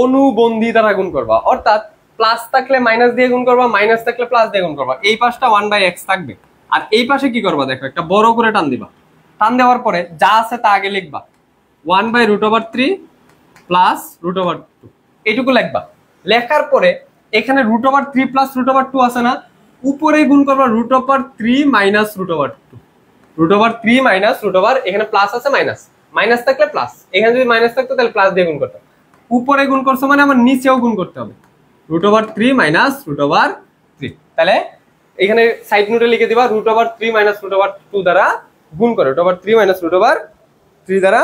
অনুবন্ধী দ্বারা গুণ করবা, অর্থাৎ প্লাস থাকলে মাইনাস দিয়ে গুণ করবা, মাইনাস থাকলে প্লাস দিয়ে গুণ করবা, এই পাশটা 1/x থাকবে, আর এই পাশে কি করবা, দেখো একটা বড় করে টান দিবা, টান দেওয়ার পরে যা আছে তা আগে লিখবা, 1/√3 প্লাস √2, এইটুকু লিখবা। লেখার পরে এখানে √3 প্লাস √2 আছে না, উপরে গুণ করবা √3 মাইনাস √2, √3 মাইনাস √, এখানে প্লাস আছে মাইনাস, মাইনাস থাকলে প্লাস, এখানে যদি মাইনাস থাকতো তাহলে প্লাস দিয়ে গুণ করতে হবে, উপরে গুণ করছো মানে আমার নিচেও গুণ করতে হবে, √3 মাইনাস √3, তাহলে এখানে সাইড নোটে লিখে দিবা √3 মাইনাস √2 দ্বারা গুণ করে, √3 মাইনাস √3 দ্বারা।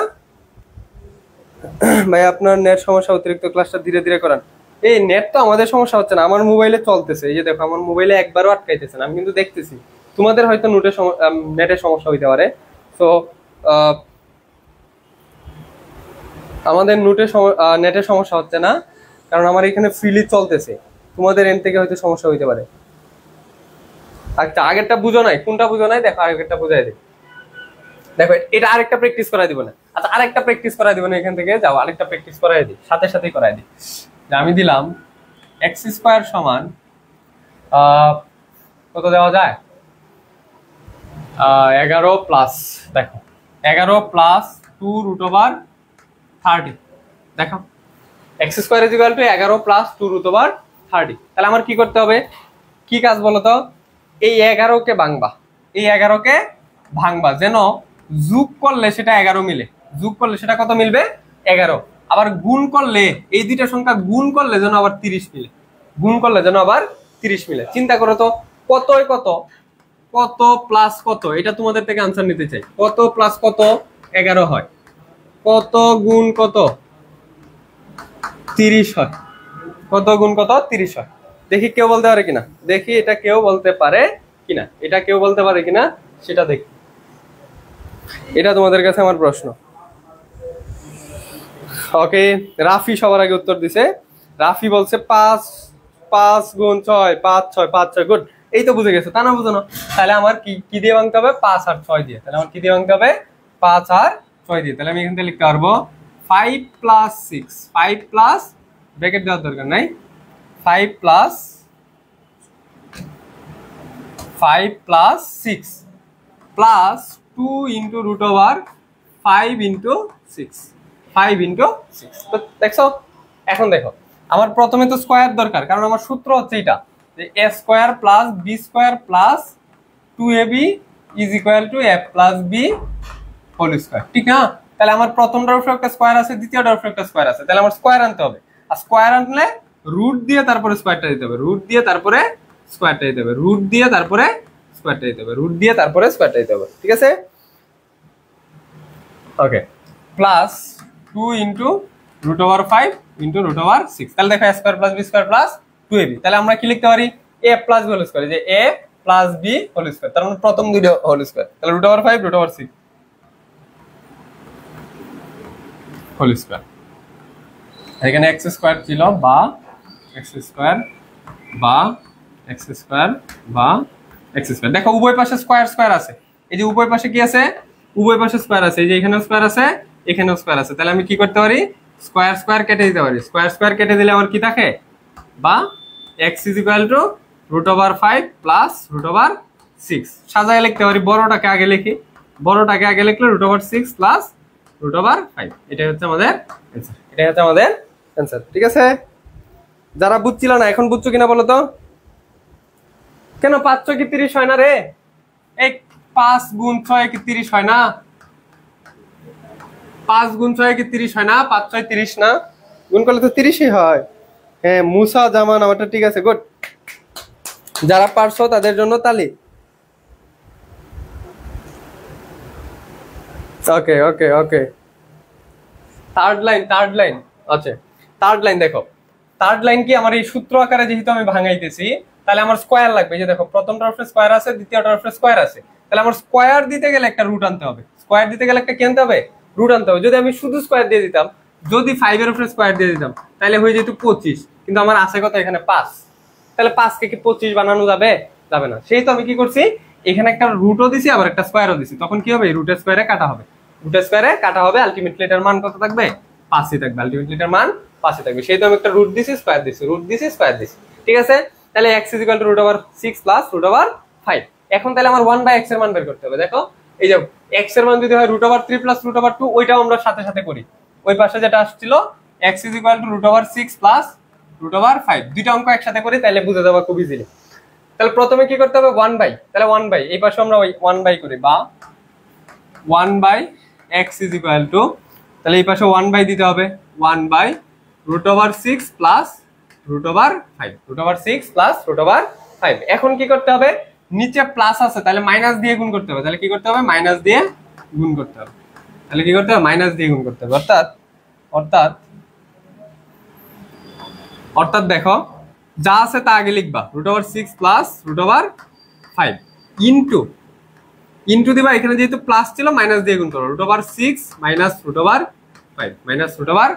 ভাই আপনার নেট সমস্যা, অতিরিক্ত ক্লাসটা ধীরে ধীরে করান। এই নেট তো আমাদের সমস্যা হচ্ছে না, আমার মোবাইলে চলতেছে, এই যে দেখো আমার মোবাইলে একবারও আটকাইতেছে না, আমি কিন্তু দেখতেছি, তোমাদের হয়তো নেটের সমস্যা হইতে পারে। তো আমাদের নেটের সমস্যা হচ্ছে না, কারণ আমার এখানে ফ্রিলি চলতেছে, তোমাদের এন্ড থেকে হয়তো সমস্যা হইতে পারে। আচ্ছা, আগেরটা বুঝো নাই, কোনটা বুঝো নাই দেখো, আগেরটা বুঝাই দিই, দেখো এটা আরেকটা প্র্যাকটিস করাই দিব না, আচ্ছা আরেকটা প্র্যাকটিস করাই দিব না, এখান থেকে যাও আরেকটা প্র্যাকটিস করাই দিই, সাথে সাথেই করাই দিই। আমি দিলাম x স্কয়ার সমান কত দেওয়া যায়, 11 প্লাস, দেখো 11 প্লাস 2√30, দেখো x square is equal two 11 plus 2√30, তাহলে আমার কি করতে হবে, কি কাজ বলো তো, এই 11 কে ভাঙবা, এই 11 কে ভাঙবা, যেন যোগ করলে সেটা 11 মিলে, যোগ করলে সেটা কত মিলবে, 11, আবার গুণ করলে এই দুইটা সংখ্যা গুণ করলে যেন আবার 30 মিলে, গুণ করলে যেন আবার 30 মিলে। চিন্তা করো তো, কতই কত, কত প্লাস কত, এটা তোমাদের থেকে আনসার নিতে চাই, কত প্লাস কত 11 হয়, কত গুণ কত 30 হয়, কত গুণ কত 30 হয়, দেখি কেউ বলতে পারে কিনা, দেখি এটা কেউ বলতে পারে কিনা, এটা কেউ বলতে পারে কিনা সেটা দেখি, এটা তোমাদের কাছে আমার প্রশ্ন। ওকে, রাফি সবার আগে উত্তর দিছে, রাফি বলছে 5 গুণ 6, 5 6 5 6, গুড, এই তো বুঝে গেছে, তা না বুঝো না, তাহলে আমার কি দিয়ে ভাঙতে হবে, 5 আর 6 দিয়ে, তাহলে আমার কি দিয়ে ভাঙতে হবে, 5 আর 6 দিয়ে, তাহলে আমি এখান থেকে লিখতে পারবো 5 প্লাস 6, 5 প্লাস, ব্র্যাকেট দেওয়ার দরকার নাই, 5 plus 6 plus 2 into √5 into 6, 5 into 6, তো দেখছো, এখন দেখো আমার প্রথমে তো স্কয়ার দরকার, কারণ আমার সূত্র হচ্ছে এটা যে a square plus b square plus 2ab is equal to a plus b whole square, ঠিক না? তাহলে আমার প্রথমটার উপর একটা স্কয়ার আছে, দ্বিতীয়টার উপর একটা স্কয়ার আছে, তাহলে আমার স্কয়ার আনতে হবে, আর স্কয়ার আনলে রুট দিয়ে তারপরে স্কয়ারটা দিতে হবে, রুট দিয়ে তারপরে স্কয়ারটা দিতে হবে, রুট দিয়ে তারপরে স্কয়ারটা দিতে হবে, রুট দিয়ে তারপরে স্কয়ারটা দিতে হবে, ঠিক আছে? ওকে, প্লাস 2 ইন্টু √5 ইন্টু √6, তাহলে দেখো a square plus b square plus 2ab, তাহলে আমরা কি লিখতে পারি, a plus b whole square, যে a plus b whole square, তার মানে প্রথম দুটো হোল স্কয়ার, তাহলে √5 √6 হোল স্কয়ার, এখানে x স্কয়ার ছিল বা x স্কয়ার বা x স্কয়ার বা x স্কয়ার, দেখো উভয় পাশে স্কয়ার স্কয়ার আছে, এই যে উভয় পাশে কি আছে, উভয় পাশে স্কোয়ার আছে, এই যে এখানেও স্কোয়ার আছে, এখানেও স্কোয়ার আছে, তাহলে আমি কি করতে পারি, স্কোয়ার স্কোয়ার কেটে দিতে পারি। স্কোয়ার স্কোয়ার কেটে দিলে আমার কি থাকে, বা x is equal two √5 plus √6। সাজায় লিখতে পারি, বড়টাকে আগে লিখি, বড়টাকে আগে লিখলে √6 প্লাস √5, এটাই হচ্ছে আমাদের অ্যান্সার, এটাই হচ্ছে আমাদের অ্যান্সার। ঠিক আছে, যারা বুঝছিল না এখন বুঝছো কিনা বলো তো? কেন 5 6 কি 30 হয় না রে? এই 5 গুণ 6 কি 30 হয় না? 5 গুণ 6 কি 30 হয় না? 5 6 30 না? গুণ করলে তো 30ই হয়। হ্যাঁ, মুসা জামান, আমারটা ঠিক আছে, গুড। যারা পারছো তাদের জন্য তালি। ওকে ওকে ওকে, থার্ড লাইন, থার্ড লাইন, আচ্ছা থার্ড লাইন দেখো, থার্ড লাইন কি, আমার এই সূত্র আকারে যেহেতু আমি ভাঙাইতেছি, তাহলে আমার স্কোয়ার লাগবে। যে দেখো প্রথমটার উপরে স্কোয়ার আছে, দ্বিতীয়টার উপরে স্কোয়ার আছে, তাহলে আমার স্কোয়ার দিতে গেলে একটা রুট আনতে হবে, স্কোয়ার দিতে গেলে একটা কি আনতে হবে, রুট আনতে হবে। যদি আমি শুধু স্কোয়ার দিয়ে দিতাম, যদি 5 এর উপরে স্কোয়ার দিয়ে দিতাম, তাহলে হয়ে যেত 25, কিন্তু আমার আছে কত এখানে 5, তাহলে 5 কে কি 25 বানানো যাবে? যাবে না। সেই তো আমি কি করছি, এখানে একটা রুটও দিছি, আবার একটা স্কোয়ারও দিছি, তখন কি হবে, রুটের স্কোয়ারে কাটা হবে, রুটের স্কোয়ারে কাটা হবে, আলটিমেটলি এটার মান কত থাকবে, 5ই থাকবে, আলটিমেটলি এটার মান 5ই থাকবে। সেই তো আমি একটা রুট দিছি, স্কোয়ার দিছি, রুট দিছি, স্কোয়ার দিছি। ঠিক আছে, তাহলে x is equal to √6 plus √5। এখন তাহলে আমার 1/x এর মান বের করতে হবে। দেখো এই যে x এর মান যদি হয় √3 প্লাস √2, ওইটাও আমরা সাথে সাথে করি, ওই পাশে যেটা আসছিল x is equal to √6 plus √5, দুইটা অঙ্ক একসাথে করি, তাহলে বুঝে যাবে খুব ইজিলি। তাহলে প্রথমে কি করতে হবে, 1/, তাহলে 1/, এই পাশে আমরা ওই 1/, করি, বা 1/x ইজ ইকুয়াল টু, তাহলে এই পাশে 1/, দিতে হবে 1/√6 প্লাস √5, √6 প্লাস √5। এখন কি করতে হবে, নিচে প্লাস আছে, তাহলে মাইনাস দিয়ে গুণ করতে হবে, তাহলে কি করতে হবে, মাইনাস দিয়ে গুণ করতে হবে, তাহলে কি করতে হবে, মাইনাস দিয়ে গুণ করতে হবে। অর্থাৎ অর্থাৎ অর্থাৎ দেখো যা আছে তা আগে লিখবা, √6 প্লাস √5 ইন্টু, ইন্টু দিবা, এখানে যেহেতু প্লাস ছিল মাইনাস দিয়ে গুণ করো, √6 মাইনাস √5, মাইনাস √5।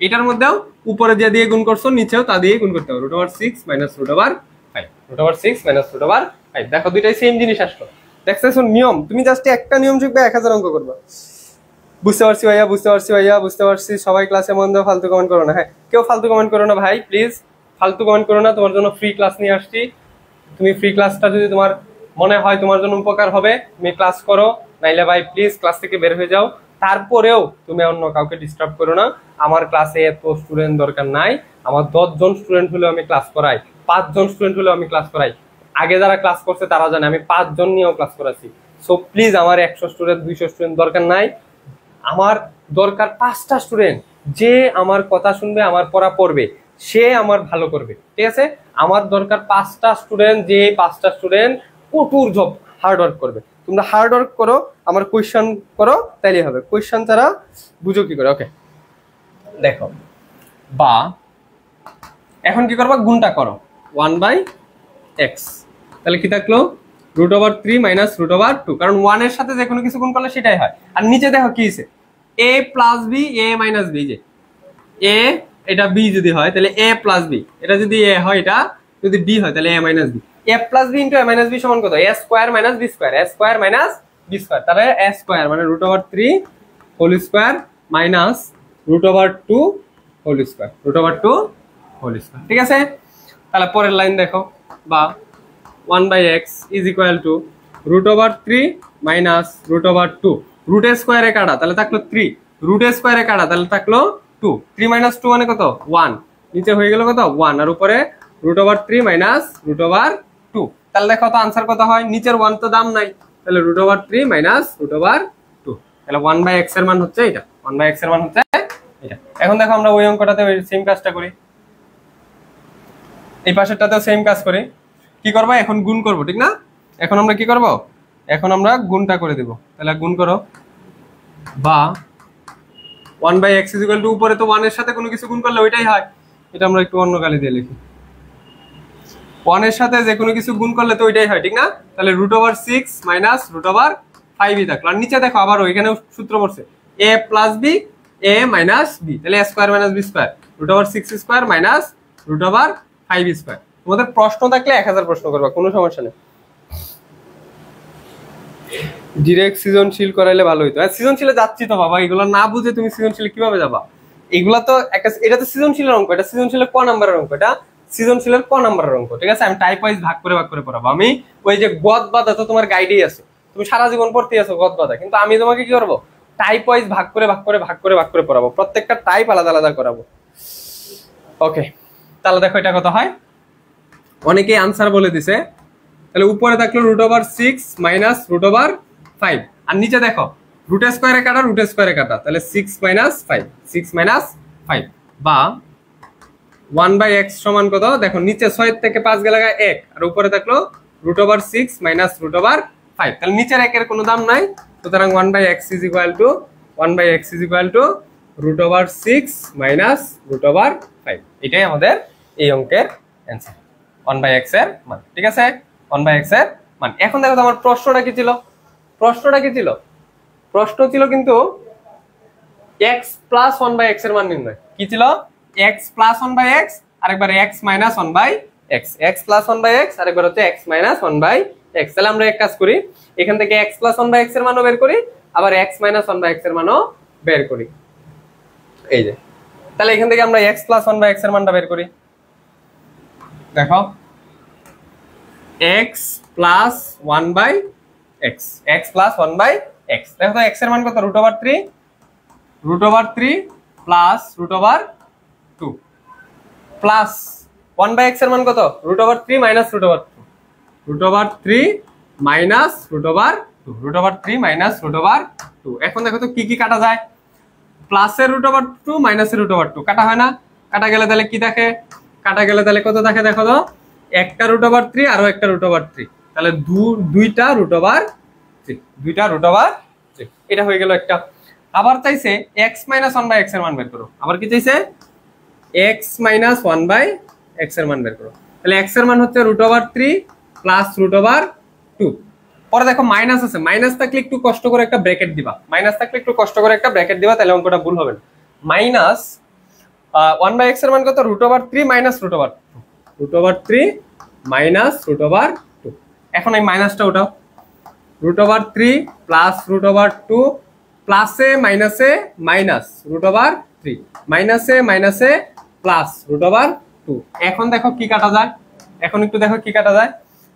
এটার মধ্যেও উপরে যা দিয়ে গুণ করছো নিচেও তা দিয়ে গুণ করতে হবে, √6 মাইনাস √5, √6 মাইনাস √5। দেখো দুইটাই সেম জিনিস আসলো। দেখছো নিয়ম, তুমি জাস্ট একটা নিয়ম শিখবে 1000 অঙ্ক করবা। বুঝতে পারছি ভাইয়া, বুঝতে পারছি ভাইয়া, বুঝতে পারছি। সবাই ক্লাসে মন দাও, ফালতু কমেন্ট করো না। হ্যাঁ, কেউ ফালতু কমেন্ট করো না ভাই, প্লিজ ফালতু কমেন্ট করো না। তোমার জন্য ফ্রি ক্লাস নিয়ে আসছি, তুমি ফ্রি ক্লাসটা যদি তোমার মনে হয় তোমার জন্য উপকার হবে, তুমি ক্লাস করো, নাইলে ভাই প্লিজ ক্লাস থেকে বের হয়ে যাও। তারপরেও তুমি অন্য কাউকে ডিস্টার্ব করো না। আমার ক্লাসে এত স্টুডেন্ট দরকার নাই, আমার 10 জন স্টুডেন্ট হলেও আমি ক্লাস করাই, 5 জন স্টুডেন্ট হলেও আমি ক্লাস করাই। আগে যারা ক্লাস করছে তারা জানে আমি 5 জন নিয়েও ক্লাস করাচ্ছি। সো প্লিজ আমার 100 স্টুডেন্ট 200 স্টুডেন্ট দরকার নাই, আমার দরকার 5টা স্টুডেন্ট, যে আমার কথা শুনবে, আমার পড়া পড়বে, সে আমার ভালো করবে। ঠিক আছে, আমার দরকার 5টা স্টুডেন্ট, যে 5টা স্টুডেন্ট কঠোর জব হার্ড ওয়ার্ক করবে। তোমরা হার্ড ওয়ার্ক করো, আমার কোয়েশ্চেন করো, তাইলে হবে। কোয়েশ্চেন ছাড়া বুঝো কি করে? ওকে দেখো, বা এখন কি করবা, গুণটা করো 1/x, তাহলে কি থাকলো, √3 মাইনাস √2, কারণ 1 এর সাথে যে কোনো কিছু গুণ করলে সেটাই হয়। আর নিচে দেখো কি হয়েছে, a plus B, a minus B, যে a এটা b যদি হয় তাহলে a প্লাস বি, এটা যদি a হয়, এটা যদি b হয় তাহলে a minus B. a plus B into a minus B সমান কত, a square minus B square, a square minus B square, তাহলে a স্কোয়ার মানে √3 whole square minus √2 whole square, √2 whole square. ঠিক আছে, তাহলে পরের লাইন দেখো, বা 1/x is equal two √3 minus √2, রুটের স্কোয়ারে কাটা তাহলে থাকলো 3, রুটের স্কোয়ারে কাটা তাহলে থাকলো 2, 3 মাইনাস 2 মানে কত, 1, নিচে হয়ে গেল কত, 1, আর উপরে √3 মাইনাস √2। তাহলে দেখো তো আনসার কত হয়, নিচের 1 তো দাম নাই, তাহলে √3 মাইনাস √2, তাহলে 1/x এর মান হচ্ছে এটা, 1/x এর মান হচ্ছে এটা। এখন দেখো আমরা ওই অঙ্কটাতে সেম কাজটা করি, এই পাশেরটাতেও সেম কাজ করি। কি করবো, এখন গুণ করবো, ঠিক না? এখন আমরা কি করব, এখন আমরা গুণটা করে দেব, তাহলে গুণ করো, বা 1/x ইজ ইকুয়াল টু, উপরে তো 1 এর সাথে কোনো কিছু গুণ করলে ওইটাই হয়, এটা আমরা একটু অন্য কালি দিয়ে লিখি, 1 এর সাথে যে কোনো কিছু গুণ করলে তো ওইটাই হয়, ঠিক না? তাহলে √6 মাইনাস √5ই থাকলো। আর নিচে দেখো আবার ওইখানে সূত্র পড়ছে, a plus B, a minus B, তাহলে a square minus B square, √6 square minus √5 square. তোমাদের প্রশ্ন থাকলে 1000 প্রশ্ন করবা, কোনো সমস্যা নেই। ডিরেক্ট সৃজনশীল করাইলে ভালো হইতো। সৃজনশীলে যাচ্ছি তো বাবা, এগুলো না বুঝে তুমি সৃজনশীলে কিভাবে যাবা? এগুলা তো একটা, এটা তো সৃজনশীলের অঙ্ক, এটা সৃজনশীলের ক নাম্বারের অঙ্ক, এটা সৃজনশীলের ক নাম্বারের অঙ্ক, ঠিক আছে? আমি টাইপ ওয়াইজ ভাগ করে পড়াবো। আমি ওই যে গদ বাঁধা তো তোমার গাইডেই আছে, তুমি সারা জীবন পড়তে আছো গদ বাঁধা, কিন্তু আমি তোমাকে কি করবো, টাইপ ওয়াইজ ভাগ করে পড়াবো, প্রত্যেকটা টাইপ আলাদা আলাদা করাবো। ওকে, তাহলে দেখো এটা কত হয়। অনেকে আনসার বলে দিছে, তাহলে উপরে থাকলো √6 মাইনাস √5, আর নিচে দেখো রুট স্কোয়ারে কাটা, তাহলে 6 মাইনাস 5 বা 1/x সমান কত? দেখো নিচে 6 থেকে 5 গেলে 1, আর উপরে থাকলো √6 মাইনাস √5, তাহলে নিচের একের কোনো দাম নাই, সুতরাং 1/x is equal to √6 minus √5। এটাই আমাদের এই অঙ্কের অ্যান্সার, 1/x এর মান, ঠিক আছে? 1/x এর মান। এখন দেখো তো আমার প্রশ্নটা কি ছিল, প্রশ্ন ছিল কিন্তু x প্লাস 1/x এর মান নির্ণয়। কি ছিল? x প্লাস 1/x, আরেকবার x minus 1/x, x plus 1/x, আরেকবার হচ্ছে x মাইনাস 1/x। তাহলে আমরা এক কাজ করি, এখান থেকে x প্লাস 1/x এর মানও বের করি, আবার x মাইনাস 1/x এর মানও বের করি। এই যে, তাহলে এখান থেকে আমরা x প্লাস 1/x এর মানটা বের করি। দেখো x প্লাস 1/x, দেখো তো x এর মান কত? √3 প্লাস √2 প্লাস 1/x এর মান কত? √3 মাইনাস √2। এখন দেখো তো কি কি কাটা যায়, প্লাসের √2 মাইনাসের √2 কাটা হয় না? কাটা গেলে তাহলে কি থাকে? কত থাকে দেখো তো, একটা √3 আরো একটা √3, তাহলে দুইটা √3, এটা হয়ে গেল একটা। আবার চাইছে x মাইনাস 1/x এর মান বের করো, আবার কি চাইছে? x মাইনাস 1/x এর মান বের করো। তাহলে x এর মান হচ্ছে √3 প্লাস √2। পরে দেখো মাইনাস আছে, মাইনাস থাকলে একটু কষ্ট করে একটা ব্র্যাকেট দিবা, তাহলে অঙ্কটা ভুল হবে না। মাইনাস 1/x এর মান কত? √3 মাইনাস √3 মাইনাস √2। এখন এই মাইনাসটা ওঠাও, √3 প্লাস √2, প্লাসে মাইনাসে মাইনাস √3, মাইনাসে প্লাস √2। এখন দেখো কি কাটা যায়,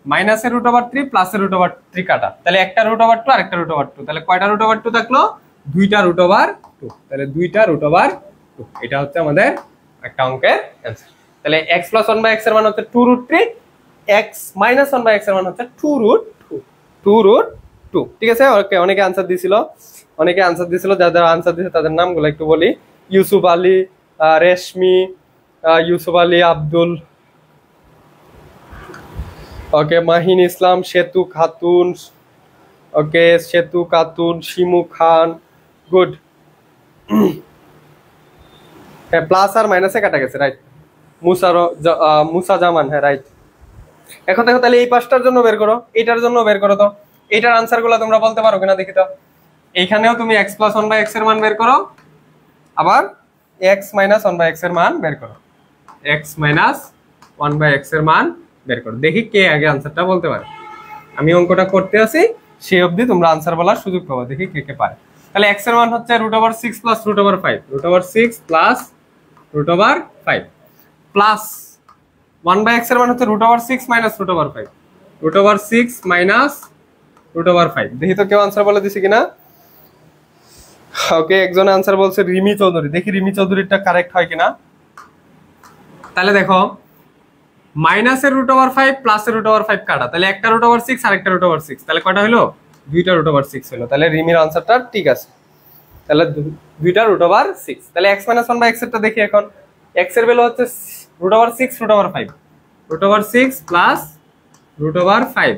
মাইনাসের √3 প্লাসের √3 কাটা, তাহলে একটা √2 আর একটা √2, তাহলে কয়টা √2 থাকলো? দুইটা √2, তাহলে দুইটা √2। এটা হচ্ছে আমাদের একটা অঙ্কের অ্যান্সার। তাহলে x প্লাস 1/x এর মান হচ্ছে 2√3, x মাইনাস 1/x এর মান হচ্ছে 2√2, ঠিক আছে? ওকে, অনেকে আনসার দিছিল, যারা আনসার দিয়েছে তাদের নামগুলো একটু বলি। ইউসুফ আলী, রেশমি, আব্দুল, ওকে, মাহিন ইসলাম, সেতু খাতুন, শিমু খান, গুড। হ্যাঁ, প্লাস আর মাইনাসে কাটা গেছে, রাইট। মুসা জামান, হ্যাঁ রাইট। এখন দেখো তাহলে এই পাঁচটার জন্য বের করো, এইটার জন্য বের করো। তো এইটার আনসার গুলো তোমরা বলতে পারো কিনা দেখি তো। এইখানেও তুমি x প্লাস 1/x এর মান বের করো, আবার x মাইনাস 1/x এর মান বের করো, দেখি কে আগে আনসারটা বলতে পারে। আমি অঙ্কটা করতে আসি, সেই অবধি তোমরা আনসার বলার সুযোগ পাবো, দেখি কে পারে। তাহলে x এর মান হচ্ছে √6 প্লাস √5, √6 প্লাস √5 প্লাস 1/x এর মান হচ্ছে √6 মাইনাস √5, √6 মাইনাস √5। দেখি তো কেউ আনসার বলে দিছে কিনা। ওকে, একজন আনসার বলছে রিমি চৌধুরী, দেখি রিমি চৌধুরীটা কারেক্ট হয় কিনা। তাহলে দেখো মাইনাসের √5 প্লাসের √5 কাটা, তাহলে একটা √6 আর একটা √6, তাহলে কয়টা হলো? দুইটা √6 হলো। তাহলে রিমির আনসারটা ঠিক আছে, তাহলে দুইটা √6। তাহলে x মাইনাস 1/x এরটা দেখি। এখন x এর ভ্যালু হচ্ছে √6 √5 প্লাস √5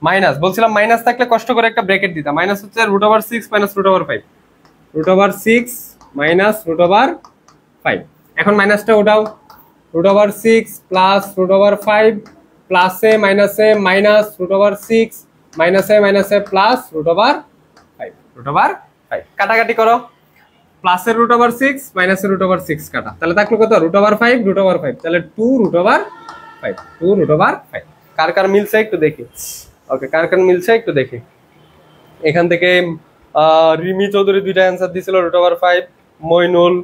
মাইনাস বলছিলাম, মাইনাস থাকলে কষ্ট করে একটা ব্র্যাকেট দিতাম। মাইনাস হচ্ছে √6 মাইনাস √5, √6 মাইনাস √5। এখন মাইনাসটা ওঠাও, √6 প্লাস √5, প্লাসে মাইনাসে মাইনাস √6, মাইনাসে প্লাস √5, কাটাকাটি করো। প্লাসের √6 মাইনাসের √6 কাটা, তাহলে থাকলো কত? √5, তাহলে 2√5। কার কার মিলছে একটু দেখি। ওকে, কার কার মিলছে একটু দেখি। এখান থেকে রিমি চৌধুরী দুইটা অ্যান্সার দিছিল, √5। মইনুল,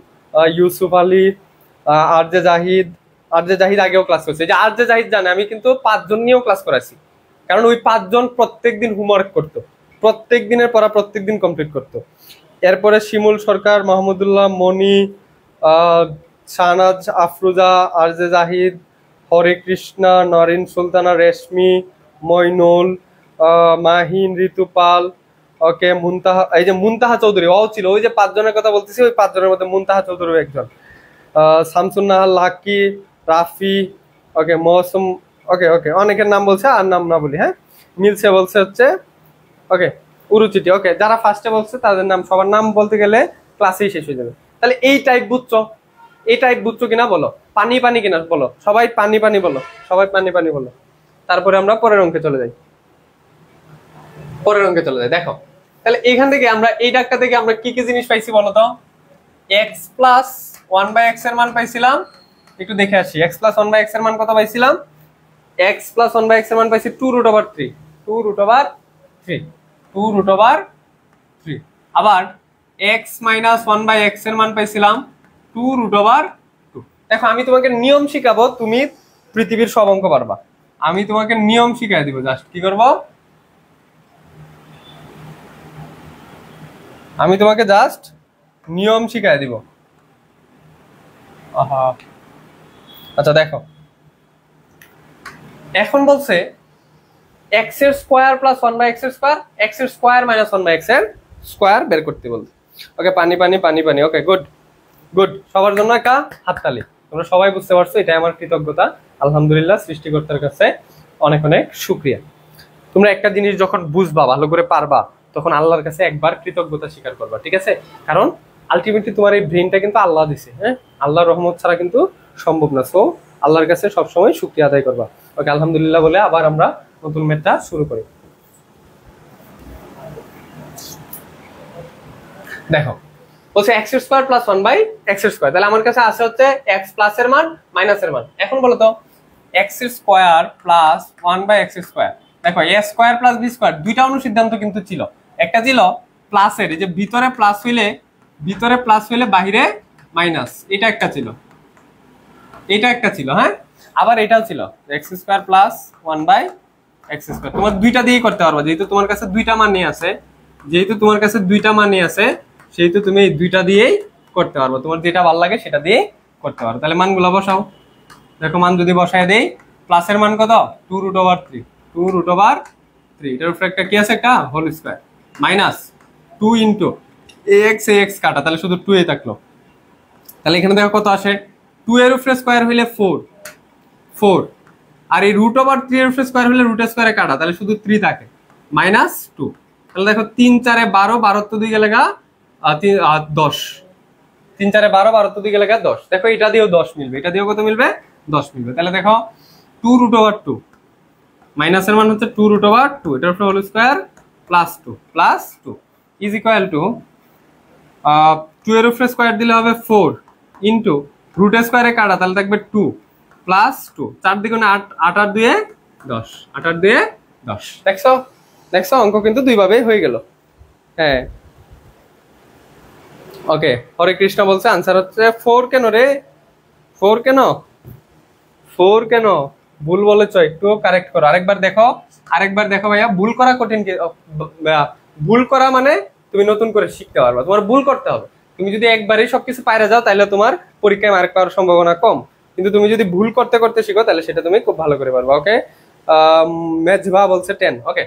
ইউসুফ আলী, আরজে জাহিদ। আরজে জাহিদ আগেও ক্লাস করছে, যে আরজে জাহিদ জানে আমি কিন্তু 5 জন নিয়েও ক্লাস করাইছি, কারণ ওই 5 জন প্রত্যেকদিন হোমওয়ার্ক করতো, প্রত্যেক দিনের পড়া প্রত্যেক দিন কমপ্লিট করতো। এরপরে শিমুল সরকার, মাহমুদুল্লাহ, মনি, শাহনাজ আফরুজা, আরজে জাহিদ, হরে কৃষ্ণা, নরিন সুলতানা, রেশমি, মইনুল, মাহিন, ঋতুপাল, ওকে, মুনতাহা, এই যে মুনতাহা চৌধুরী ও ছিল, ওই যে 5 জনের কথা বলতেছি, ওই 5 জনের মধ্যে মুনতাহা চৌধুরী একজন। শামসুন্নাহার, লাকি, রাফি, ওকে, মৌসুম, ওকে ওকে, অনেকের নাম বলছে, আর নাম না বলি, হ্যাঁ। মিলছে বলছে হচ্ছে, ওকে, উরুচিটি, ওকে। যারা ফার্স্টে বলছে তাদের নাম, সবার নাম বলতে গেলে ক্লাসেই শেষ হয়ে যাবে। তাহলে এই টাইপ বুঝছো, এই টাইপ বুঝছো কিনা বলো, পানি পানি কিনা বলো, সবাই পানি পানি বলো, সবাই পানি পানি বলো। তারপরে আমরা পরের অঙ্কে চলে যাই, পরের অঙ্কে চলে যাই। দেখো, তাহলে এখান থেকে আমরা এই ডাকটা থেকে আমরা কি কি জিনিস পাইছি বলো তো? এক্স প্লাস 1/x এর মান পাইছিলাম, একটু দেখে আসি। এক্স প্লাস 1/x এর মান কত পাইছিলাম? এক্স প্লাস 1/x এর মান পাইছি 2√3, 2√3। আবার এক্স মাইনাস 1/x এর মান পাইছিলাম 2√2। দেখো, আমি তোমাকে নিয়ম শিখাবো, তুমি পৃথিবীর সব অঙ্ক পারবা। আমি তোমাকে নিয়ম শিখাই দিব, জাস্ট কি করবো, আমি তোমাকে জাস্ট নিয়ম শিখাই দিব। আচ্ছা দেখো, এখন বলছে এক্স এর স্কোয়ার প্লাস 1/x এর স্কোয়ার, এক্স এর স্কোয়ার মাইনাস 1/x এর স্কোয়ার বের করতে বলছে। ওকে, পানি পানি পানি পানি, ওকে, গুড গুড। সবার জন্য একটা হাততালি, তোমরা সবাই বুঝতে পারছো, এটাই আমার কৃতজ্ঞতা। আলহামদুলিল্লাহ, সৃষ্টিকর্তার কাছে অনেক অনেক শুক্রিয়া। তোমরা একটা জিনিস যখন বুঝবা, ভালো করে পারবা, তখন আল্লাহর কাছে একবার কৃতজ্ঞতা স্বীকার করবা, ঠিক আছে? কারণ আলটিমেটলি তোমার এই ব্রেনটা কিন্তু আল্লাহ দিছে, হ্যাঁ, আল্লাহর রহমত ছাড়া কিন্তু সম্ভব না। সো আল্লাহর কাছে সবসময় শুকরিয়া আদায় করবা। ওকে, আলহামদুলিল্লাহ বলে আবার আমরা নতুন ম্যাথটা শুরু করি। দেখো, বলছে x square plus 1/x square, তাহলে আমার কাছে আছে হচ্ছে এক্স প্লাস এর মান মাইনাস এর মান। এখন বলো তো, x square plus 1/x square. দেখো, এ স্কোয়ার প্লাস বি স্কোয়ার, দুইটা অনুসিদ্ধান্ত কিন্তু ছিল। একটা ছিল প্লাসের, এই যে ভিতরে প্লাস হইলে বাহিরে মাইনাস, এটা একটা ছিল, এটা একটা ছিল, হ্যাঁ। আবার এটাও ছিল, x square plus 1/x square. তোমার দুইটা দিয়েই করতে পারবা, যেহেতু তোমার কাছে দুইটা মানই আছে, সেহেতু তুমি এই দুইটা দিয়েই করতে পারবো। তোমার যেটা ভালো লাগে সেটা দিয়ে করতে পারো। তাহলে মানগুলো বসাও। দেখো, মান যদি বসায় দেই, প্লাসের মান কত? 2√3, 2√3। এটার উপরে একটা কি আছে, একটা whole square, minus 2 into ax কাটা, তাহলে শুধু 2 থাকলো। তাহলে এখানে দেখো কত আসে, 2 এর উপরে স্কোয়ার হইলে 4, আর এই √3 এর উপরে স্কোয়ার হইলে √এর স্কোয়ারে কাটা, তাহলে শুধু 3 থাকে, মাইনাস 2। তাহলে দেখো 3 4 এ 12, 12 তো 2 গেলে 10, 3 4 এ 12, 12 তো 2 গেলে 10। দেখো, এটা দিয়েও 10 মিলবে, এটা দিয়েও কত মিলবে? 10 মিলবে। তাহলে দেখো 2√2, মাইনাসের মান হচ্ছে 2√2, এটার উপরে whole square plus 2 is equal to 2 এর উপরে স্কোয়ার দিলে হবে 4 ইন্টু √এর স্কোয়ারে কাটা, তাহলে থাকবে 2 প্লাস 2, 4 দ্বিগুণে 8, 8 আর 2 এ 10, 8 আর 2 এ 10। দেখছো অঙ্ক কিন্তু দুই ভাবেই হয়ে গেল, হ্যাঁ। ওকে, হরে কৃষ্ণ বলছে আনসার হচ্ছে 4। কেন রে 4 কেন? 4 কেন ভুল বলেছ, একটু কারেক্ট করো। আরেকবার দেখো ভাইয়া, ভুল করা কঠিন কি? ভুল করা মানে তুমি নতুন করে শিখতে পারবা, তোমার ভুল করতে হবে। তুমি যদি একবারই সবকিছু পাইরা যাও, তাহলে তোমার পরীক্ষায় মার্ক পাওয়ার সম্ভাবনা কম। কিন্তু তুমি যদি ভুল করতে করতে শিখো, তাহলে সেটা তুমি খুব ভালো করে পারবা। ওকে, মেজভা বলছে 10। ওকে,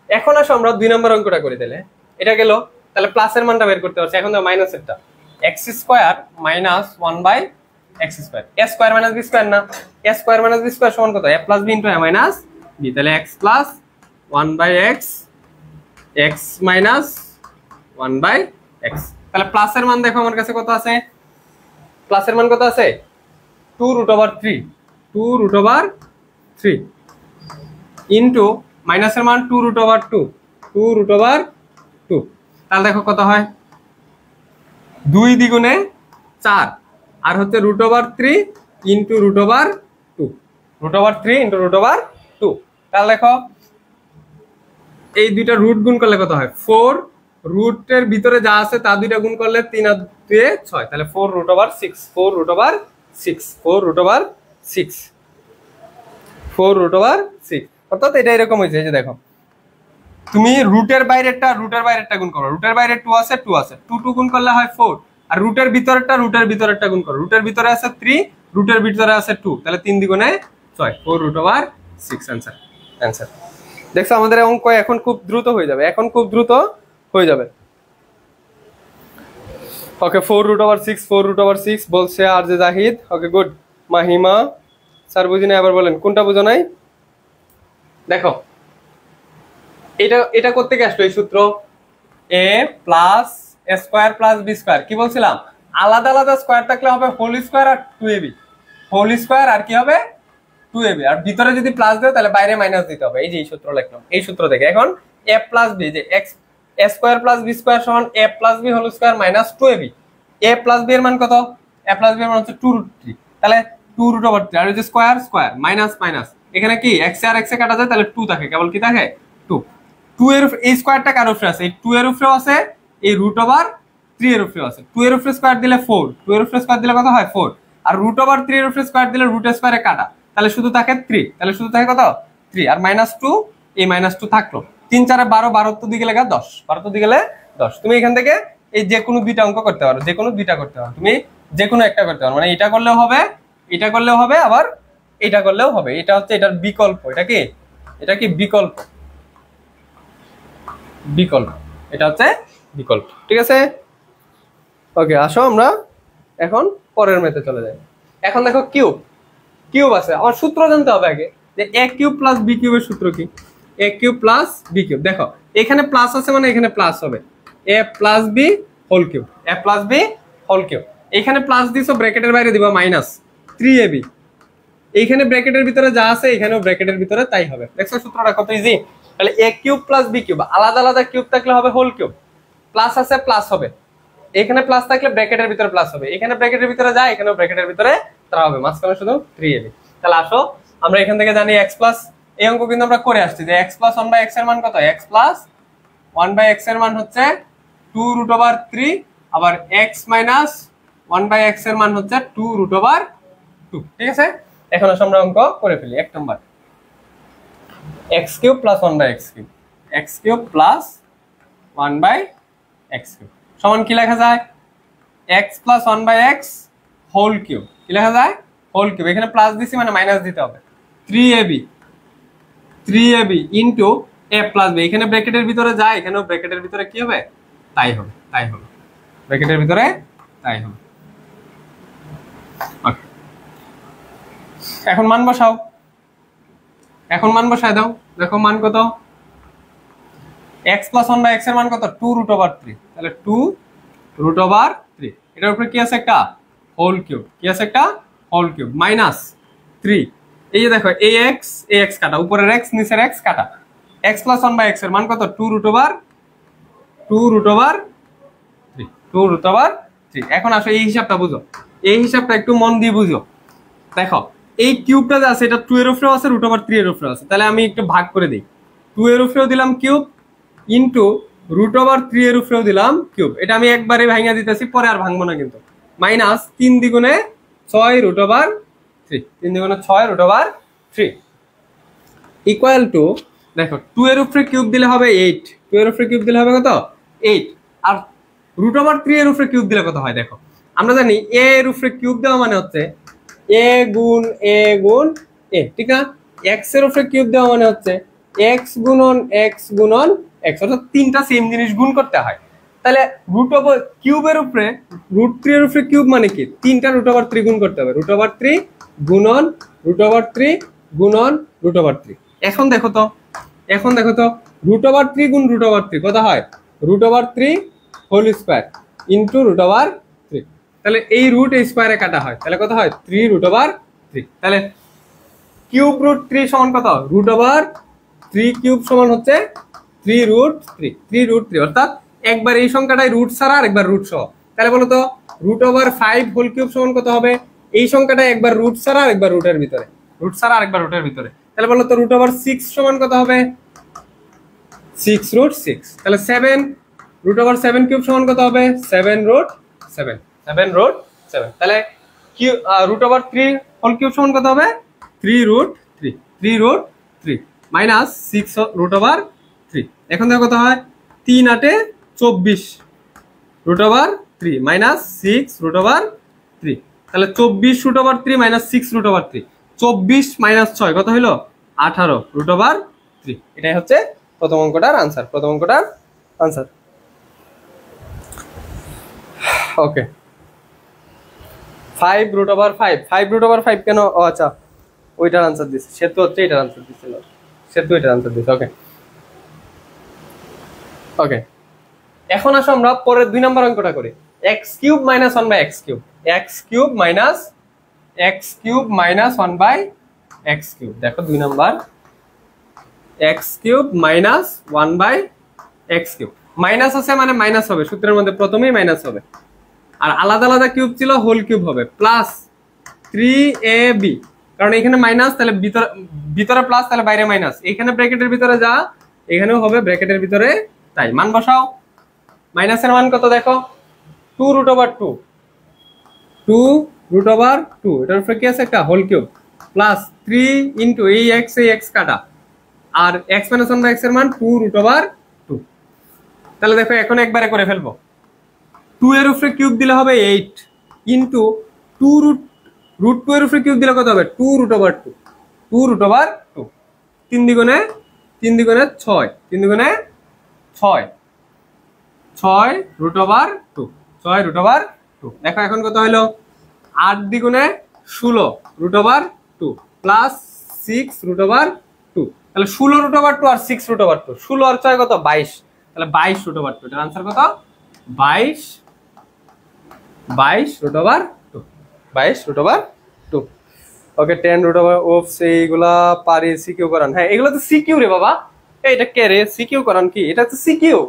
এখন আসো আমরা 2 নম্বর অঙ্কটা করি। তাহলে এটা গেল, তাহলে প্লাসের মানটা বের করতে পারছি। এখন তো মাইনাসেরটা, x square minus 1/x square, a square minus B square না, a square minus B square সমান কত? a plus B into a minus B. তাহলে x plus 1/x, x minus 1/x। তাহলে প্লাসের মান দেখো আমার কাছে কত আছে, প্লাসের মান কত আছে? 2√3 ইন্টু মাইনাসের মান 2√2। তাহলে দেখো কত হয়, 2 দ্বিগুণে 4, আর হচ্ছে √3 ইন্টু √2, √3 ইন্টু √2। তাহলে দেখো এই দুইটা রুট গুণ করলে কত হয় 4, রুটের ভিতরে যা আছে তা দুইটা গুণ করলে 3 আর 2 6, তাহলে 4√6, 4√6, 4√6, 4√6। অর্থাৎ এটা এরকম হয়েছে, এই যে দেখো তুমি রুটের বাইরেরটা গুণ করো, রুটের বাইরে 2 আছে 2 আছে, 2 গুণ করলে হয় 4, আর রুটের ভিতরেরটা গুণ করো, রুটের ভিতরে আছে 3, রুটের ভিতরে আছে 2, তাহলে 3 দ্বিগুণে 6, 4√6 অ্যান্সার। দেখছো আমাদের অঙ্ক এখন খুব দ্রুত হয়ে যাবে, ওকে 4√6 বলছে আর যে Zahid. Okay good. Mahima sir বুঝি নাই, আবার বলেন কোনটা বুঝো নাই। দেখো এটা করতে গিয়ে আসলো এই সূত্র a plus a square plus b square, কি বলছিলাম আলাদা আলাদা স্কয়ার থাকলে হবে হোল স্কয়ার আর 2ab, হোল স্কয়ার আর কি হবে 2ab, আর ভিতরে যদি প্লাস দাও তাহলে বাইরে মাইনাস দিতে হবে। এই যে এই সূত্র লিখলাম, এই সূত্র থেকে এখন a প্লাস b, যে x a square plus b square সমান a plus b whole square minus 2ab, a plus b এর মান কত, a প্লাস b এর মান হচ্ছে 2√3, তাহলে 2√3 আর এই যে স্কয়ার স্কয়ার মাইনাস মাইনাস, এখানে কি x আর x এ কাটা যায় তাহলে 2 থাকে, কেবল কি থাকে 2, 2 এর এই স্কয়ারটা কার উপরে আছে, এই 2 এর উপরেও আছে, এই √3 এর উপরেও আছে, 2 এর উপরে স্কয়ার দিলে 4, 2 এর উপরে স্কয়ার দিলে কত হয় 4, আর √3 এর উপরে স্কয়ার দিলে রুট স্কয়ারে কাটা, তাহলে শুধু থাকে 3, তাহলে শুধু থাকে কত 3, আর -2, এই -2 থাকলো, 3 4 12, 12 তো দিকে গেলে 10, 12 তো দিকে গেলে 10। তুমি এখান থেকে এই যে কোনো দুইটা অঙ্ক করতে পারো, যে কোনো দুইটা করতে পারো, তুমি যে কোনো একটা করতে পারো, মানে এটা করলেও হবে, এটা করলেও হবে, আবার এটা করলেও হবে, এটা হচ্ছে এটার বিকল্প, এটা কি বিকল্প, এটা হচ্ছে বিকল্প, ঠিক আছে। ওকে আসো আমরা এখন পরের মেথে চলে যাই। এখন দেখো কিউব আছে, আমার সূত্র জানতে হবে আগে, যে a কিউব প্লাস b কিউবের সূত্র কি, a cube plus b cube. দেখো এখানে প্লাস আছে মানে এখানে প্লাস হবে, a plus b whole cube, a plus b whole cube. এখানে প্লাস দিছো, ব্র্যাকেটের বাইরে দিবা মাইনাস 3ab, এইখানে ব্র্যাকেটের ভিতরে যা আছে এখানেও ব্র্যাকেটের ভিতরে তাই হবে। দেখছো সূত্রটা কত ইজি। তাহলে a cube plus b cube, আলাদা আলাদা কিউব থাকলে হবে হোল কিউব, প্লাস আছে প্লাস হবে, এখানে প্লাস থাকলে ব্র্যাকেটের ভিতরে প্লাস হবে, এখানে ব্র্যাকেটের ভিতরে যায় এখানেও ব্র্যাকেটের ভিতরে তারা হবে, মাঝখানে শুধু 3ab। তাহলে আসো আমরা এখান থেকে জানি x প্লাস, এই অঙ্ক কিন্তু আমরা করে আসছি যে x প্লাস 1/x এর মান কত, x প্লাস 1/x এর মান হচ্ছে 2√3, আবার x মাইনাস 1/x এর মান হচ্ছে 2√2, ঠিক আছে। এখন আসো আমরা অঙ্ক করে ফেলি। 1 number x cube plus 1/x cube, x cube plus 1/x cube সমান কি লেখা যায়, x plus 1/x whole cube, কি লেখা যায় হোল কিউব, এখানে প্লাস দিছি মানে মাইনাস দিতে হবে, 3ab into a plus b, এখানে ব্র্যাকেটের ভিতরে যায় এখানেও ব্র্যাকেটের ভিতরে কি হবে তাই হবে, ব্র্যাকেটের ভিতরে তাই হবে। এখন মান বসাও, দাও, দেখো মান কত, x প্লাস 1/x এর মান কত 2√3, তাহলে 2√3, এটার উপরে কি আছে একটা হোল কিউব, মাইনাস 3, এই যে দেখো ax কাটা, উপরের x নিচের x কাটা, x প্লাস 1/x এর মান কত 2√3। এখন আসো এই হিসাবটা বুঝো, এই হিসাবটা একটু মন দিয়ে বুঝো। দেখো এই কিউবটা যে আছে এটা 2 এর উপরেও আছে, √3 এর উপরেও আছে, তাহলে আমি একটু ভাগ করে দিই, 2 এর উপরেও দিলাম কিউব ইনটু √3 এর উপরেও দিলাম কিউব, এটা আমি একবারে ভাঙা দিতেছি, পরে আর ভাঙবো না কিন্তু, মাইনাস 3 দ্বিগুণে 6√3 ইকুয়াল টু, দেখো 2 এর উপরে কিউব দিলে হবে 8, 2 এর উপরে কিউব দিলে হবে কত 8, আর √3 এর উপরে কিউব দিলে কত হয়, দেখো আমরা জানি a এর উপরে কিউব দেওয়া মানে হচ্ছে a গুণ a, ঠিক না, x এর উপরে কিউব দেওয়া মানে হচ্ছে x গুণন x, অর্থাৎ তিনটা সেম জিনিস গুণ করতে হয়। তাহলে কিউবের উপরে √3 এর উপরে কিউব মানে কি তিনটা √3 গুণ করতে হবে, √3 গুণন √3 গুণন √3। এখন দেখো তো √3 গুণ √3 কত হয়, √3 হোল স্কয়ার ইনটু √3, তাহলে এই রুট এই স্কয়ারে কাটা হয়, তাহলে কত হয় 3√3। তাহলে কিউব √3 সমান কত, √3 কিউব সমান হচ্ছে 3√3, অর্থাৎ একবার এই সংখ্যাটাই রুট ছাড়া আর একবার রুট সহ। তাহলে বলো তো √5 হোল কিউব সমান কত হবে, এই সংখ্যাটা একবার রুট ছাড়া আর একবার রুটের ভিতরে, তাহলে বলো তো √6 সমান কত হবে, 6√6, তাহলে 7√7 কিউব সমান কত হবে? 7√7, 7√7। তাহলে √3 হোল কিউব সমান কত হবে? 3√3, 3√3 মাইনাস 6√3। এখন দেখো কত হয়? 3 8 24 √3 মাইনাস 6√3। তাহলে 24√3 মাইনাস 6√3, 24 মাইনাস 6 কত হইলো? 18√3। এটাই হচ্ছে প্রথম অঙ্কটার আনসার, প্রথম অঙ্কটার আনসার। ওকে, 5√5, 5√5 কেন? ও আচ্ছা, ওইটার আনসার দিচ্ছে, সে তো হচ্ছে এটার আনসার দিচ্ছিল, সে তো এটার আনসার দিচ্ছে। ওকে ওকে, এখন আসো আমরা পরের 2 নম্বর অঙ্কটা করি। x³ - 1/x³, x³ - 1/x³। দেখো 2 নম্বর, x³ - 1/x³। মাইনাস আছে মানে মাইনাস হবে, সূত্রের মধ্যে প্রথমেই মাইনাস হবে। আর আলাদা আলাদা কিউব ছিল, হোল কিউব হবে। প্লাস 3ab, কারণ এখানে মাইনাস, তাহলে ভিতরে প্লাস, তাহলে বাইরে মাইনাস। এখানে ব্র্যাকেটের ভিতরে যা, এখানেও হবে ব্র্যাকেটের ভিতরে তাই। মান বসাও। মাইনাসের মান কত দেখো? 2√2, 2√2, এটার উপরে কি আছে? একটা হোল কিউব। প্লাস 3 ইন্টু এই এক্স কাটা, আর x - 1/x এর মান 2√2। তাহলে দেখো এখন একবারে করে ফেলবো। 2 এর উপরে কিউব দিলে হবে 8 ইন্টু 2√2 এর উপরে কিউব দিলে কত হবে? 2√2, 2√2। 3 দ্বিগুণে 6, 3 দ্বিগুণে 6, 6√2, 6√2। দেখো এখন কত হলো? 8 দ্বিগুণে 16√2 প্লাস 6√2। তাহলে 16√2 আর 6√2, 16 আর 6 কত? 22। তাহলে 22√2। এটার আনসার কত? 22√2। ওকে, 10√2। এইগুলা পারি সিকিউ করান। হ্যাঁ, এগুলো তো সিকিউ রে বাবা। এটা কে রে? সিকিউ করান কি? এটা তো সিকিউ।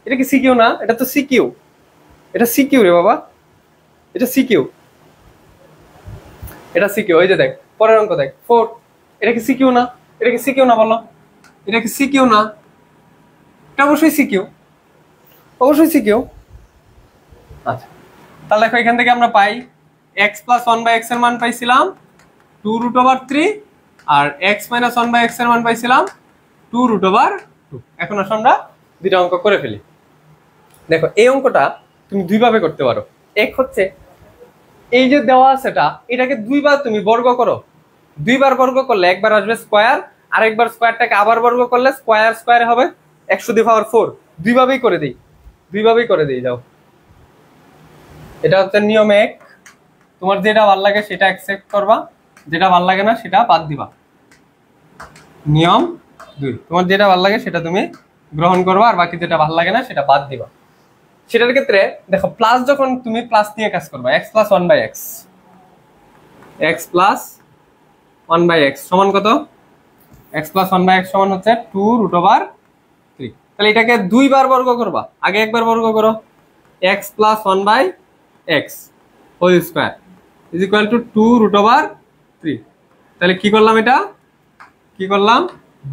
এটা কি সিকিউ না? এটা তো সিকিউ, এটা সিকিউ রে বাবা, এটা সিকিউ, এটা সিকিউ। ওই যে দেখ পরের অঙ্ক দেখ, 4। এটা কি সিকিউ না? এটা কি সিকিউ না বলো? এটা কি সিকিউ না? এটা অবশ্যই সিকিউ, অবশ্যই সিকিউ। আচ্ছা, তাহলে দেখো এখান থেকে আমরা পাই x + 1/x এর মান পাইছিলাম 2√3, আর x - 1/x এর মান পাইছিলাম 2√2। এখন আসলে আমরা দুইটা অঙ্ক করে ফেলি। দেখো এই অঙ্কটা তুমি দুই ভাবে করতে পারো। এক হচ্ছে এই যে দেওয়া আছে এটাকে দুইবার তুমি বর্গ করো। দুইবার বর্গ করলে একবার আসবে স্কয়ার, আর একবার স্কয়ারটাকে আবার বর্গ করলে স্কয়ার স্কয়ারে হবে x⁴। দুইভাবেই করে দিই, দুইভাবেই করে দিই। যাও, এটা হচ্ছে নিয়ম 1। তোমার যেটা ভালো লাগে সেটা অ্যাকসেপ্ট করবা, যেটা ভালো লাগে না সেটা বাদ দিবা। নিয়ম 2, তোমার যেটা ভালো লাগে সেটা তুমি গ্রহণ করবা, আর বাকি যেটা ভালো লাগে না সেটা বাদ দিবা। সেটার ক্ষেত্রে দেখো, প্লাস যখন তুমি প্লাস নিয়ে কাজ করবা, x + 1/x, x + 1/x সমান কত? x + 1/x সমান হচ্ছে 2√3। তাহলে এটাকে দুইবার বর্গ করবা, আগে একবার বর্গ করো। x + 1/x whole square is equal to 2√3। তাহলে কি করলাম? এটা কি করলাম?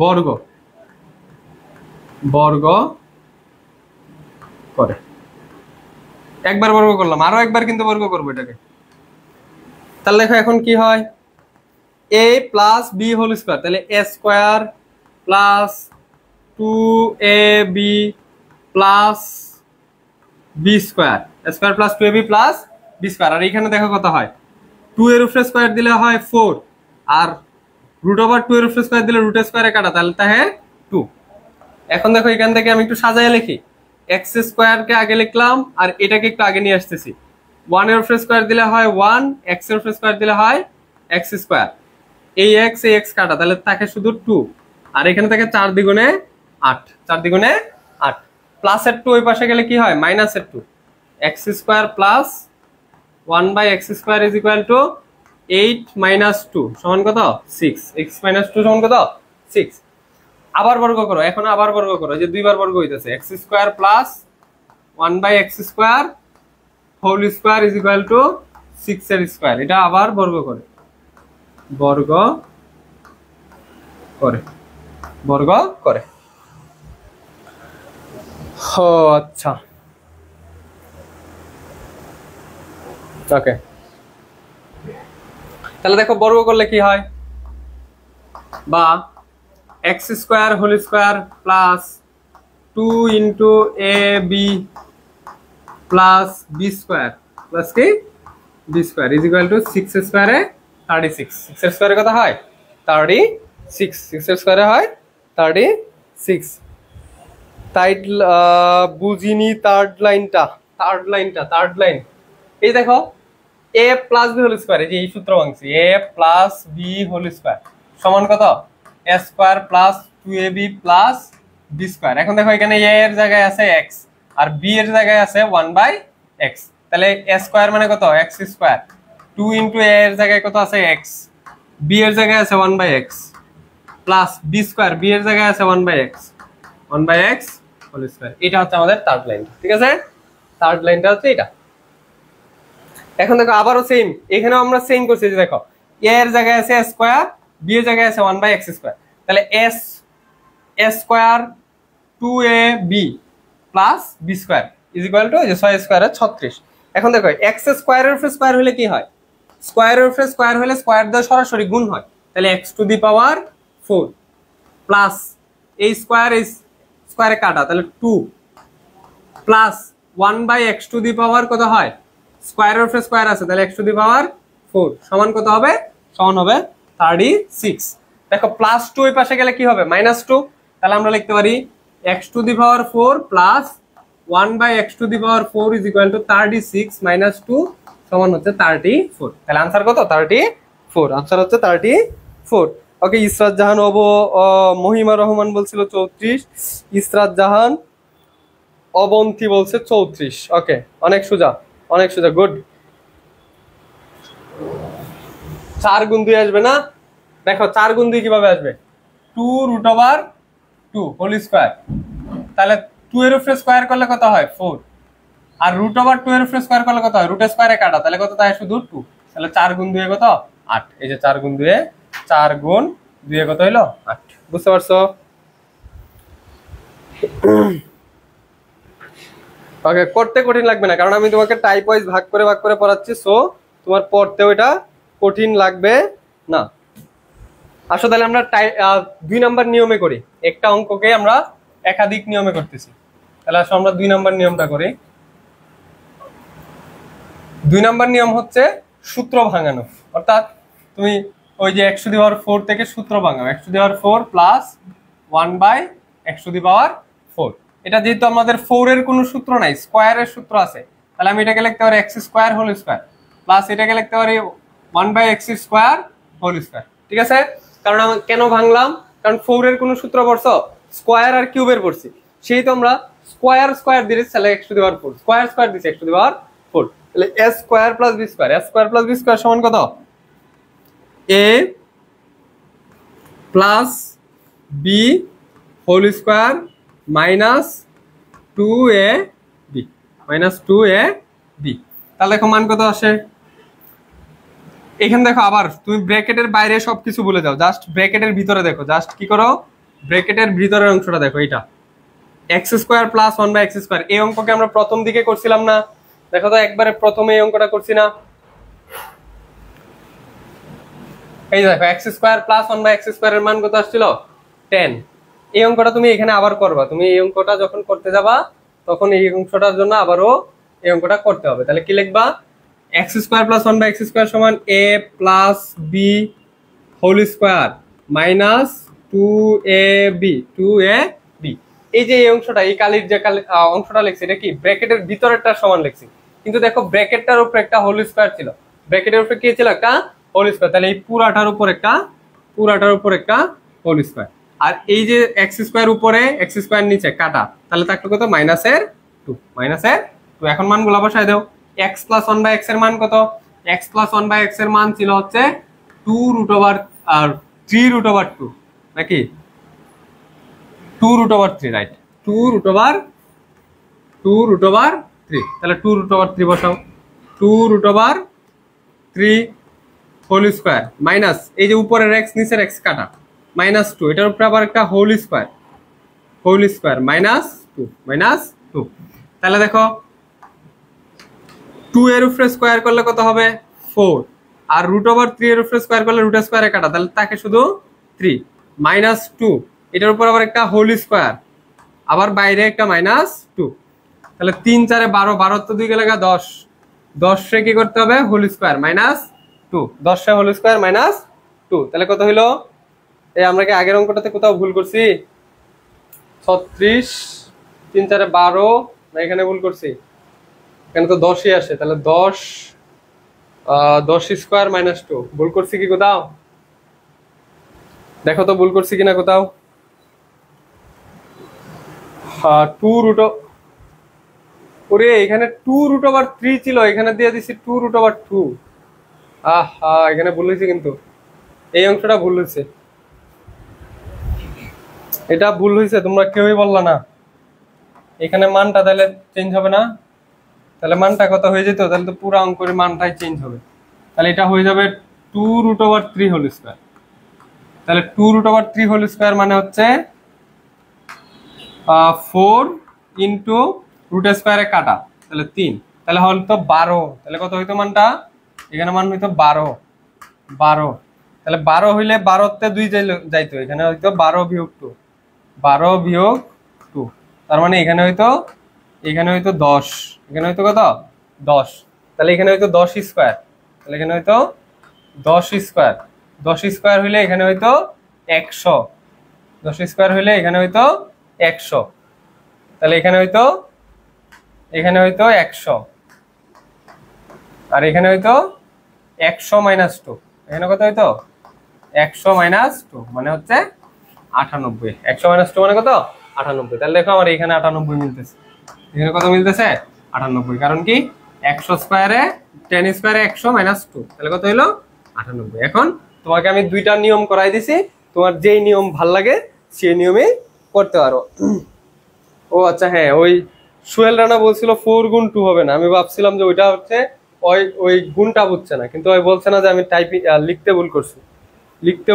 বর্গ, বর্গ করে একবার বর্গ করলাম, আরো একবার কিন্তু বর্গ করবো এটাকে। তাহলে দেখো এখন কি হয়? a + b হোল স্কয়ার, তাহলে a² + 2ab + b², a² + 2ab + b²। আর এখানে দেখো কত হয়? 2 এর উপরে স্কয়ার দিলে হয় 4, আর √2 এর উপরে স্কয়ার দিলে √² কাটা, তাহলে তাহে 2। এখন দেখো এখান থেকে আমি একটু সাজায় লিখি। x² কে আগে লিখলাম, আর এটাকে একটু আগে নিয়ে আসতেছি। 1 এর উপরে স্কয়ার দিলে হয় 1, x এর উপরে স্কয়ার দিলে হয় x²। এই x কাটা, তাহলে থাকে শুধু 2, আর এখানে থাকে 4 দ্বিগুণে 8, 4 দ্বিগুণে 8। প্লাসের 2 ওই পাশে গেলে কি হয়? মাইনাসের 2। x² + 1/x² is equal two 8 - 2 সমান কত? 6। x - 2 সমান কত? 6। আবার বর্গ করো, এখন আবার বর্গ করো, যে দুইবার বর্গ হইতেছে। x² + 1/x² whole square is equal to 6 এর স্কয়ার। এটা আবার বর্গ করে, বর্গ করে, বর্গ করে। ও আচ্ছা, ওকে। তাহলে দেখো বর্গ করলে কি হয়, বা x square whole square plus 2 into a b plus B square plus কি b square is equal to 6 স্কোয়ারে 36। 6 এর স্কোয়ারে কত হয় 36, 6 এর স্কোয়ারে হয় 36। তাই বুঝিনি থার্ড লাইনটা, থার্ড লাইন এই দেখো a plus B whole square, এই যে এই সূত্র ভাঙছি, a plus B whole square সমান কত a square plus 2ab plus B square. এখন দেখো এখানে এ এর জায়গায় আছে এক্স আর বি এর জায়গায় আছে 1/x, তাহলে এ স্কোয়ার মানে কত এক্স স্কোয়ার, 2 ইন্টু এ এর জায়গায় কত আছে এক্স, বি এর জায়গায় আছে 1/x plus B square, B এর জায়গায় আছে 1/x হোল স্কোয়ার। এটা হচ্ছে আমাদের থার্ড লাইন, ঠিক আছে? থার্ড লাইনটা হচ্ছে এটা। এখন দেখো আবারও সেম, এখানেও আমরা সেম করছি, যে দেখো এ এর জায়গায় আছে স্কোয়ার, বি এর জায়গায় আছে 1/x স্কোয়ার, তাহলে S square 2ab plus B square is equal to 6 স্কোয়ারে 36। এখন দেখো এক্স স্কোয়ারের উপরে স্কোয়ার হলে কি হয়, স্কোয়ারের উপরে স্কোয়ার হলে স্কোয়ার দিয়ে সরাসরি গুণ হয়, তাহলে x to the power 4 plus এই স্কোয়ারে কাটা, তাহলে 2 প্লাস 1/x টু দি পাওয়ার কত হয়, স্কোয়ারের উপরে স্কোয়ার আছে, তাহলে x টু দি পাওয়ার 4 সমান কত হবে, সমান হবে 36। দেখো প্লাস 2 এই পাশে গেলে কি হবে -2, তাহলে আমরা লিখতে পারি x to the power 4 plus 1/x to the power 4 is equal two 36 -2 সমান হচ্ছে 34। তাহলে आंसर কত 34, आंसर হচ্ছে 34। ওকে, ইসরাত জাহান মহিমা রহমান বলছিল 34, ইসরাত জাহান অবন্তী বলছে 34। ওকে, অনেক সোজা, অনেক সোজা, গুড। 4 গুণ 2 আসবে না, দেখো 4 গুণ 2 কিভাবে আসবে, 2√2 হোল স্কয়ার, তাহলে 2 এর উপরে স্কয়ার করলে কত হয় 4, আর √2 এর উপরে স্কয়ার করলে কত হয়, রুট স্কয়ারে কাটা, তাহলে কত থাকে শুধু 2, তাহলে 4 গুণ 2 কত 8, এই যে 4 গুণ 2 4 গুণ 2 কত হলো 8, বুঝতে পারছো? ওকে, করতে কঠিন লাগবে না, কারণ আমি তোমাকে টাইপ ওয়াইজ ভাগ করে পড়াচ্ছি, সো তোমার পড়তেও এটা কঠিন লাগবে না। আসলে তাহলে আমরা 2 নাম্বার নিয়মে করি, একটা অঙ্ককে আমরা একাধিক নিয়মে করতেছি, তাহলে আসলে আমরা 2 নাম্বার নিয়মটা করি। 2 নাম্বার নিয়ম হচ্ছে সূত্র ভাঙানো, অর্থাৎ তুমি ওই যে x টু দি পাওয়ার 4 থেকে সূত্র ভাঙাও, x to the power 4 plus 1/x to the power 4। এটা যেহেতু আমাদের 4 এর কোনো সূত্র নাই, স্কয়ারের সূত্র আছে, তাহলে আমি এটাকে লিখতে পারি x square whole square plus এটাকে লিখতে পারি 1/x স্কয়ার হোল স্কয়ার, ঠিক আছে? কারণ আমরা কেন ভাঙলাম, কারণ 4 এর কোনো সূত্র পড়ছো, স্কয়ার আর কিউবের পড়ছি, সেই তো আমরা স্কয়ার দিয়েছি, তাহলে x to the power 4 square দিয়েছি x টু দি পাওয়ার 4, তাহলে a square plus b square সমান কত, a plus b whole square minus 2ab তাহলে দেখো মান কত আসে, এখানে দেখো আবার তুমি ব্র্যাকেটের বাইরে সবকিছু ভুলে যাও, জাস্ট ব্র্যাকেটের ভিতরে দেখো, জাস্ট কি করো, ব্র্যাকেটের ভিতরের অংশটা দেখো, এটা x square plus 1/x square, এই অঙ্ককে আমরা প্রথম দিকে করছিলাম না, দেখো তো একবারে প্রথমে এই অঙ্কটা করছি না, এই দেখো x স্কয়ার প্লাস 1/x স্কয়ারের মান কত আসছিল 10। এই অঙ্কটা তুমি এখানে আবার করবা, তুমি এই অঙ্কটা যখন করতে যাবা তখন এই অংশটার জন্য আবারও এই অঙ্কটা করতে হবে, তাহলে কি লিখবা, x square plus 1/x square সমান a plus b whole square minus 2ab। এই যে এই অংশটা, এই কালির যে অংশটা লিখছি, এটা কি ব্র্যাকেটের ভিতরেরটা সমান লিখছি, কিন্তু দেখো ব্র্যাকেটটার উপরে একটা হোল স্কয়ার ছিল, ব্র্যাকেটের উপরে কি ছিল একটা হোল স্কয়ার, তাহলে এই পুরাটার উপর একটা হোল স্কয়ার, আর এই যে এক্স স্কয়ার উপরে এক্স স্কয়ার নিচে কাটা, তাহলে থাকলো কত মাইনাসের 2। এখন মানগুলো বসায় দাও, x প্লাস 1/x এর মান কত, x প্লাস 1/x এর মান ছিল হচ্ছে 3√2 নাকি 2√3, রাইট, 2√3, তাহলে 2√3 বসাও, 2√3 হোল স্কয়ার মাইনাস এই যে উপরের x নিচের x কাটা -2, এটার উপরে আবার একটা whole square minus two, minus two. তাহলে দেখো 2 এর উপরে স্কোয়ার করলে কত হবে 4, আর √3 এর উপরে স্কোয়ার করলে রুট স্কোয়ারে কাটা, তাহলে তাকে শুধু 3 মাইনাস 2, এটার উপর আবার একটা হোল স্কোয়ার, আবার বাইরে একটা মাইনাস 2, তাহলে 3 4 12, 12 তো 2 গেলে 10, 10 রে কি করতে হবে হোল স্কোয়ার মাইনাস 2, 10 রে হোল স্কোয়ার মাইনাস 2, তাহলে কত হইলো? এই আমরা কি আগের অঙ্কটাতে কোথাও ভুল করছি? 36 3 4 12 না, এখানে ভুল করছি, এখানে তো 10ই আসে, তাহলে 10 স্কোয়ার মাইনাস 2, ভুল করছি কি কোথাও? দেখো তো ভুল করছি কিনা কোথাও। 2 ওরে এখানে 2√3 ছিল, এখানে দিয়ে দিছি 2√2। এখানে ভুল হয়েছে, কিন্তু এই অংশটা ভুল হয়েছে, এটা ভুল হয়েছে, তোমরা কেউই বললা না। এখানে মানটা তাহলে চেঞ্জ হবে না, তাহলে মানটা কত হয়ে যেত, তাহলে তো পুরো অঙ্কের মানটাই চেঞ্জ হবে, তাহলে এটা হয়ে যাবে 2√3 হোল স্কোয়ার। তাহলে 2√3 হোল স্কোয়ার মানে হচ্ছে 4 ইন্টু রুট স্কোয়ারে কাটা, তাহলে 3, তাহলে হয়তো 12, তাহলে কত হইতো মানটা? এখানে মান হইতো 12, তাহলে 12 হইলে 12তে 2 যাইতো, এখানে হয়তো 12 বিয়োগ 2, 12 বিয়োগ 2, তার মানে এখানে হয়তো 10, এখানে হয়তো কত 10, তাহলে এখানে হয়তো 10 স্কোয়ার, তাহলে এখানে হয়তো 10 স্কোয়ার, 10 স্কোয়ার হইলে এখানে হয়তো 100, 10 স্কোয়ার হইলে এখানে হয়তো 100, তাহলে এখানে হয়তো 100, আর এখানে হয়তো 100 মাইনাস 2, এখানে কত হয়তো 100 মাইনাস 2 মানে হচ্ছে 98, 100 মাইনাস 2 মানে কত 98, তাহলে দেখো আমার এখানে 98 মিলতেছে, এখানে কত মিলতেছে 98, কারণ কি 100 স্কোয়ারে 10 স্কোয়ারে 100 মাইনাস 2, তাহলে কত হইলো 98। এখন তোমাকে আমি দুইটা নিয়ম করাই দিছি, তোমার যেই নিয়ম ভাল লাগে সেই নিয়মে করতে পারো। ও আচ্ছা, হ্যাঁ, ওই সোহেল রানা বলছিল 4 গুণ 2 হবে না, আমি ভাবছিলাম যে ওইটা হচ্ছে ওই গুণটা বুঝছে না, কিন্তু ওই বলছে না যে আমি লিখতে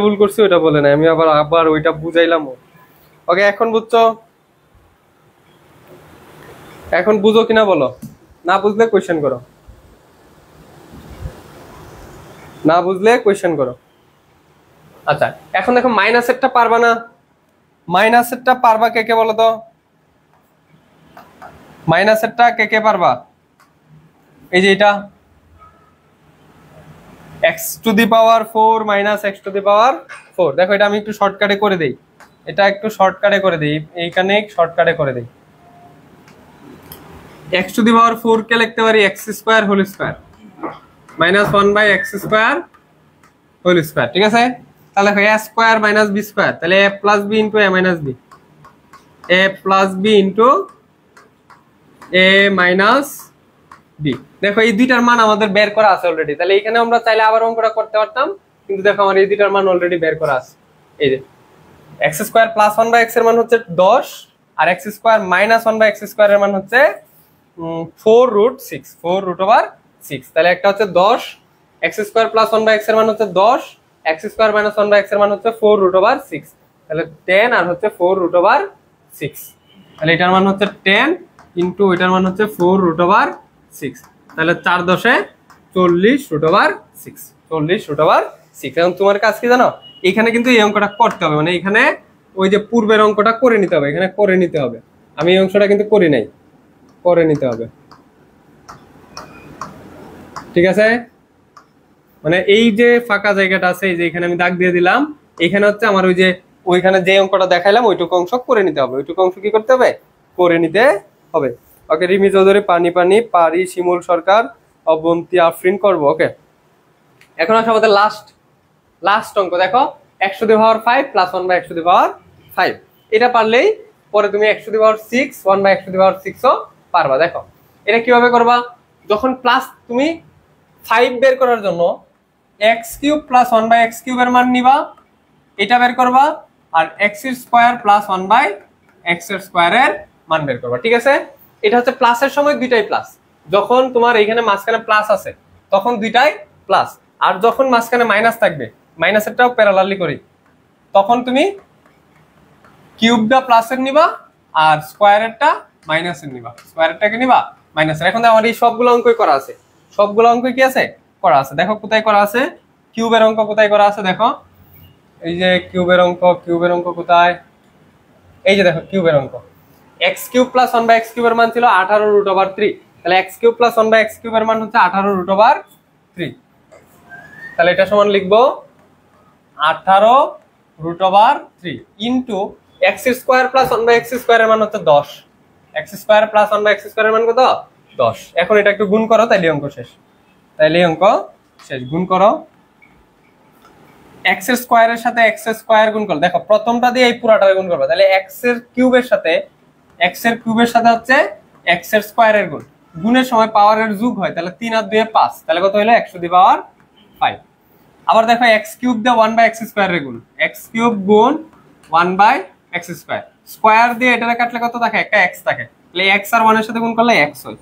ভুল করছি, ওইটা বলে না, আমি আবার ওইটা বুঝাইলাম। ওকে, এখন বুঝছো? এখন বুঝো কিনা বলো, না বুঝলে কোয়েশ্চেন করো, না বুঝলে কোয়েশ্চেন করো। আচ্ছা, এখন দেখো মাইনাসেরটা পারবা না, মাইনাসেরটা পারবা কে কে বলো তো? মাইনাসেরটা কে কে পারবা? এই যে এটা x⁴ মাইনাস x⁴, দেখো এটা আমি একটু শর্টকাটে করে দেই, এইখানে শর্টকাটে করে দেই। x⁴ কে লিখতে পারি x² whole square minus 1/x² whole square, ঠিক আছে? তাহলে a square minus b square, তাহলে a plus b into a minus b, a plus b into a minus b। দেখো এই দুইটার মান আমাদের বের করা আছে অলরেডি, তাহলে এখানে আমরা চাইলে আবার অঙ্কটা করতে পারতাম, কিন্তু দেখো আমার এই দুইটার মান অলরেডি বের করা আছে। এই যে x² প্লাস 1/x এর মান হচ্ছে 10, আর x² মাইনাস 1/x² এর মান হচ্ছে 4√6, তাহলে একটা হচ্ছে 10, x² প্লাস 1/x এর মান হচ্ছে 10, x² মাইনাস 1/x এর মান হচ্ছে 4√6, তাহলে 10 আর হচ্ছে 4√6, তাহলে এটার মান হচ্ছে 10 ইন্টু এটার মান হচ্ছে 4√6, তাহলে 4 10 40√6, 40√6। এখন তোমার কাজ কি জানো, এখানে কিন্তু এই অঙ্কটা করতে হবে, মানে এখানে ওই যে পূর্বের অঙ্কটা করে নিতে হবে, এখানে করে নিতে হবে, আমি এই অংশটা কিন্তু করি নাই, করে নিতে হবে, ঠিক আছে? মানে এই যে ফাঁকা জায়গাটা আছে, এই যে এখানে আমি দাগ দিয়ে দিলাম, এখানে হচ্ছে আমার ওই যে ওইখানে যে অঙ্কটা দেখাইলাম ওইটুকু অংশ করে নিতে হবে, ওইটুকু অংশ কি করতে হবে, করে নিতে হবে। ওকে, রিমি চৌধুরী, পানি পারি, শিমুল সরকার, অবন্তি আফরিন করবো। ওকে, এখন আসলে আমাদের লাস্ট অঙ্ক দেখো, x⁵ প্লাস 1/x⁵, এটা পারলেই পরে তুমি x⁶ 1/x⁶ পারবা। দেখো এটা কিভাবে করবা, যখন প্লাস তুমি 5 বের করার জন্য x³ প্লাস 1/x³ এর মান নিবা, এটা বের করবা, আর x² প্লাস 1/x² এর মান বের করবা, ঠিক আছে? এটা হচ্ছে প্লাসের সময় দুইটাই প্লাস, যখন তোমার এইখানে মাঝখানে প্লাস আছে তখন দুইটাই প্লাস, আর যখন মাঝখানে মাইনাস থাকবে, মাইনাসেরটাও প্যারালালি করি, তখন তুমি কিউবটা প্লাসের নিবা আর স্কোয়ারেরটা মাইনাসের নিবা, স্কোয়ারেরটাকে নিবা মাইনাসের। এখন আমার এই সবগুলো অঙ্কই করা আছে, সবগুলো অঙ্ক কি আছে করা আছে। দেখো কোথায় করা আছে, কিউবের অঙ্ক কোথায় করা আছে, দেখো এই যে কিউবের অঙ্ক, কিউবের অঙ্ক কোথায়, এই যে দেখো কিউবের অঙ্ক। এক্স কিউব প্লাস 1/x কিউবের মান ছিল 18√3, তাহলে এক্স কিউব প্লাস 1/x কিউবের মান হচ্ছে 18√3। তাহলে এটা সমান লিখবো 18√3 into x square plus 1/x স্কোয়ারের মান হচ্ছে 10, এক্স স্কোয়ার প্লাস 1/x স্কোয়ারের মান কত 10। এখন এটা একটু গুণ করো, তাইলে অঙ্ক শেষ, তাইলে অঙ্ক শেষ। গুণ করো, এক্স এর স্কোয়ারের সাথে এক্স এর স্কোয়ার গুণ করো, দেখো প্রথমটা দিয়ে এই পুরাটা গুণ করবে, তাহলে এক্স এর কিউবের সাথে হচ্ছে এক্স এর স্কোয়ারের গুণ, গুণের সময় পাওয়ারের যোগ হয়, তাহলে 3 আর 2 5, তাহলে কত হলো 1/5। আবার দেখো এক্স কিউব দিয়ে 1/x স্কোয়ারের গুণ, এক্স কিউব গুণ 1/x স্কোয়ার, স্কোয়ার দিয়ে এটা কাটলে কত থাকে, একটা এক্স থাকে, তাহলে এক্স আর 1 এর সাথে গুণ করলে এক্স হয়,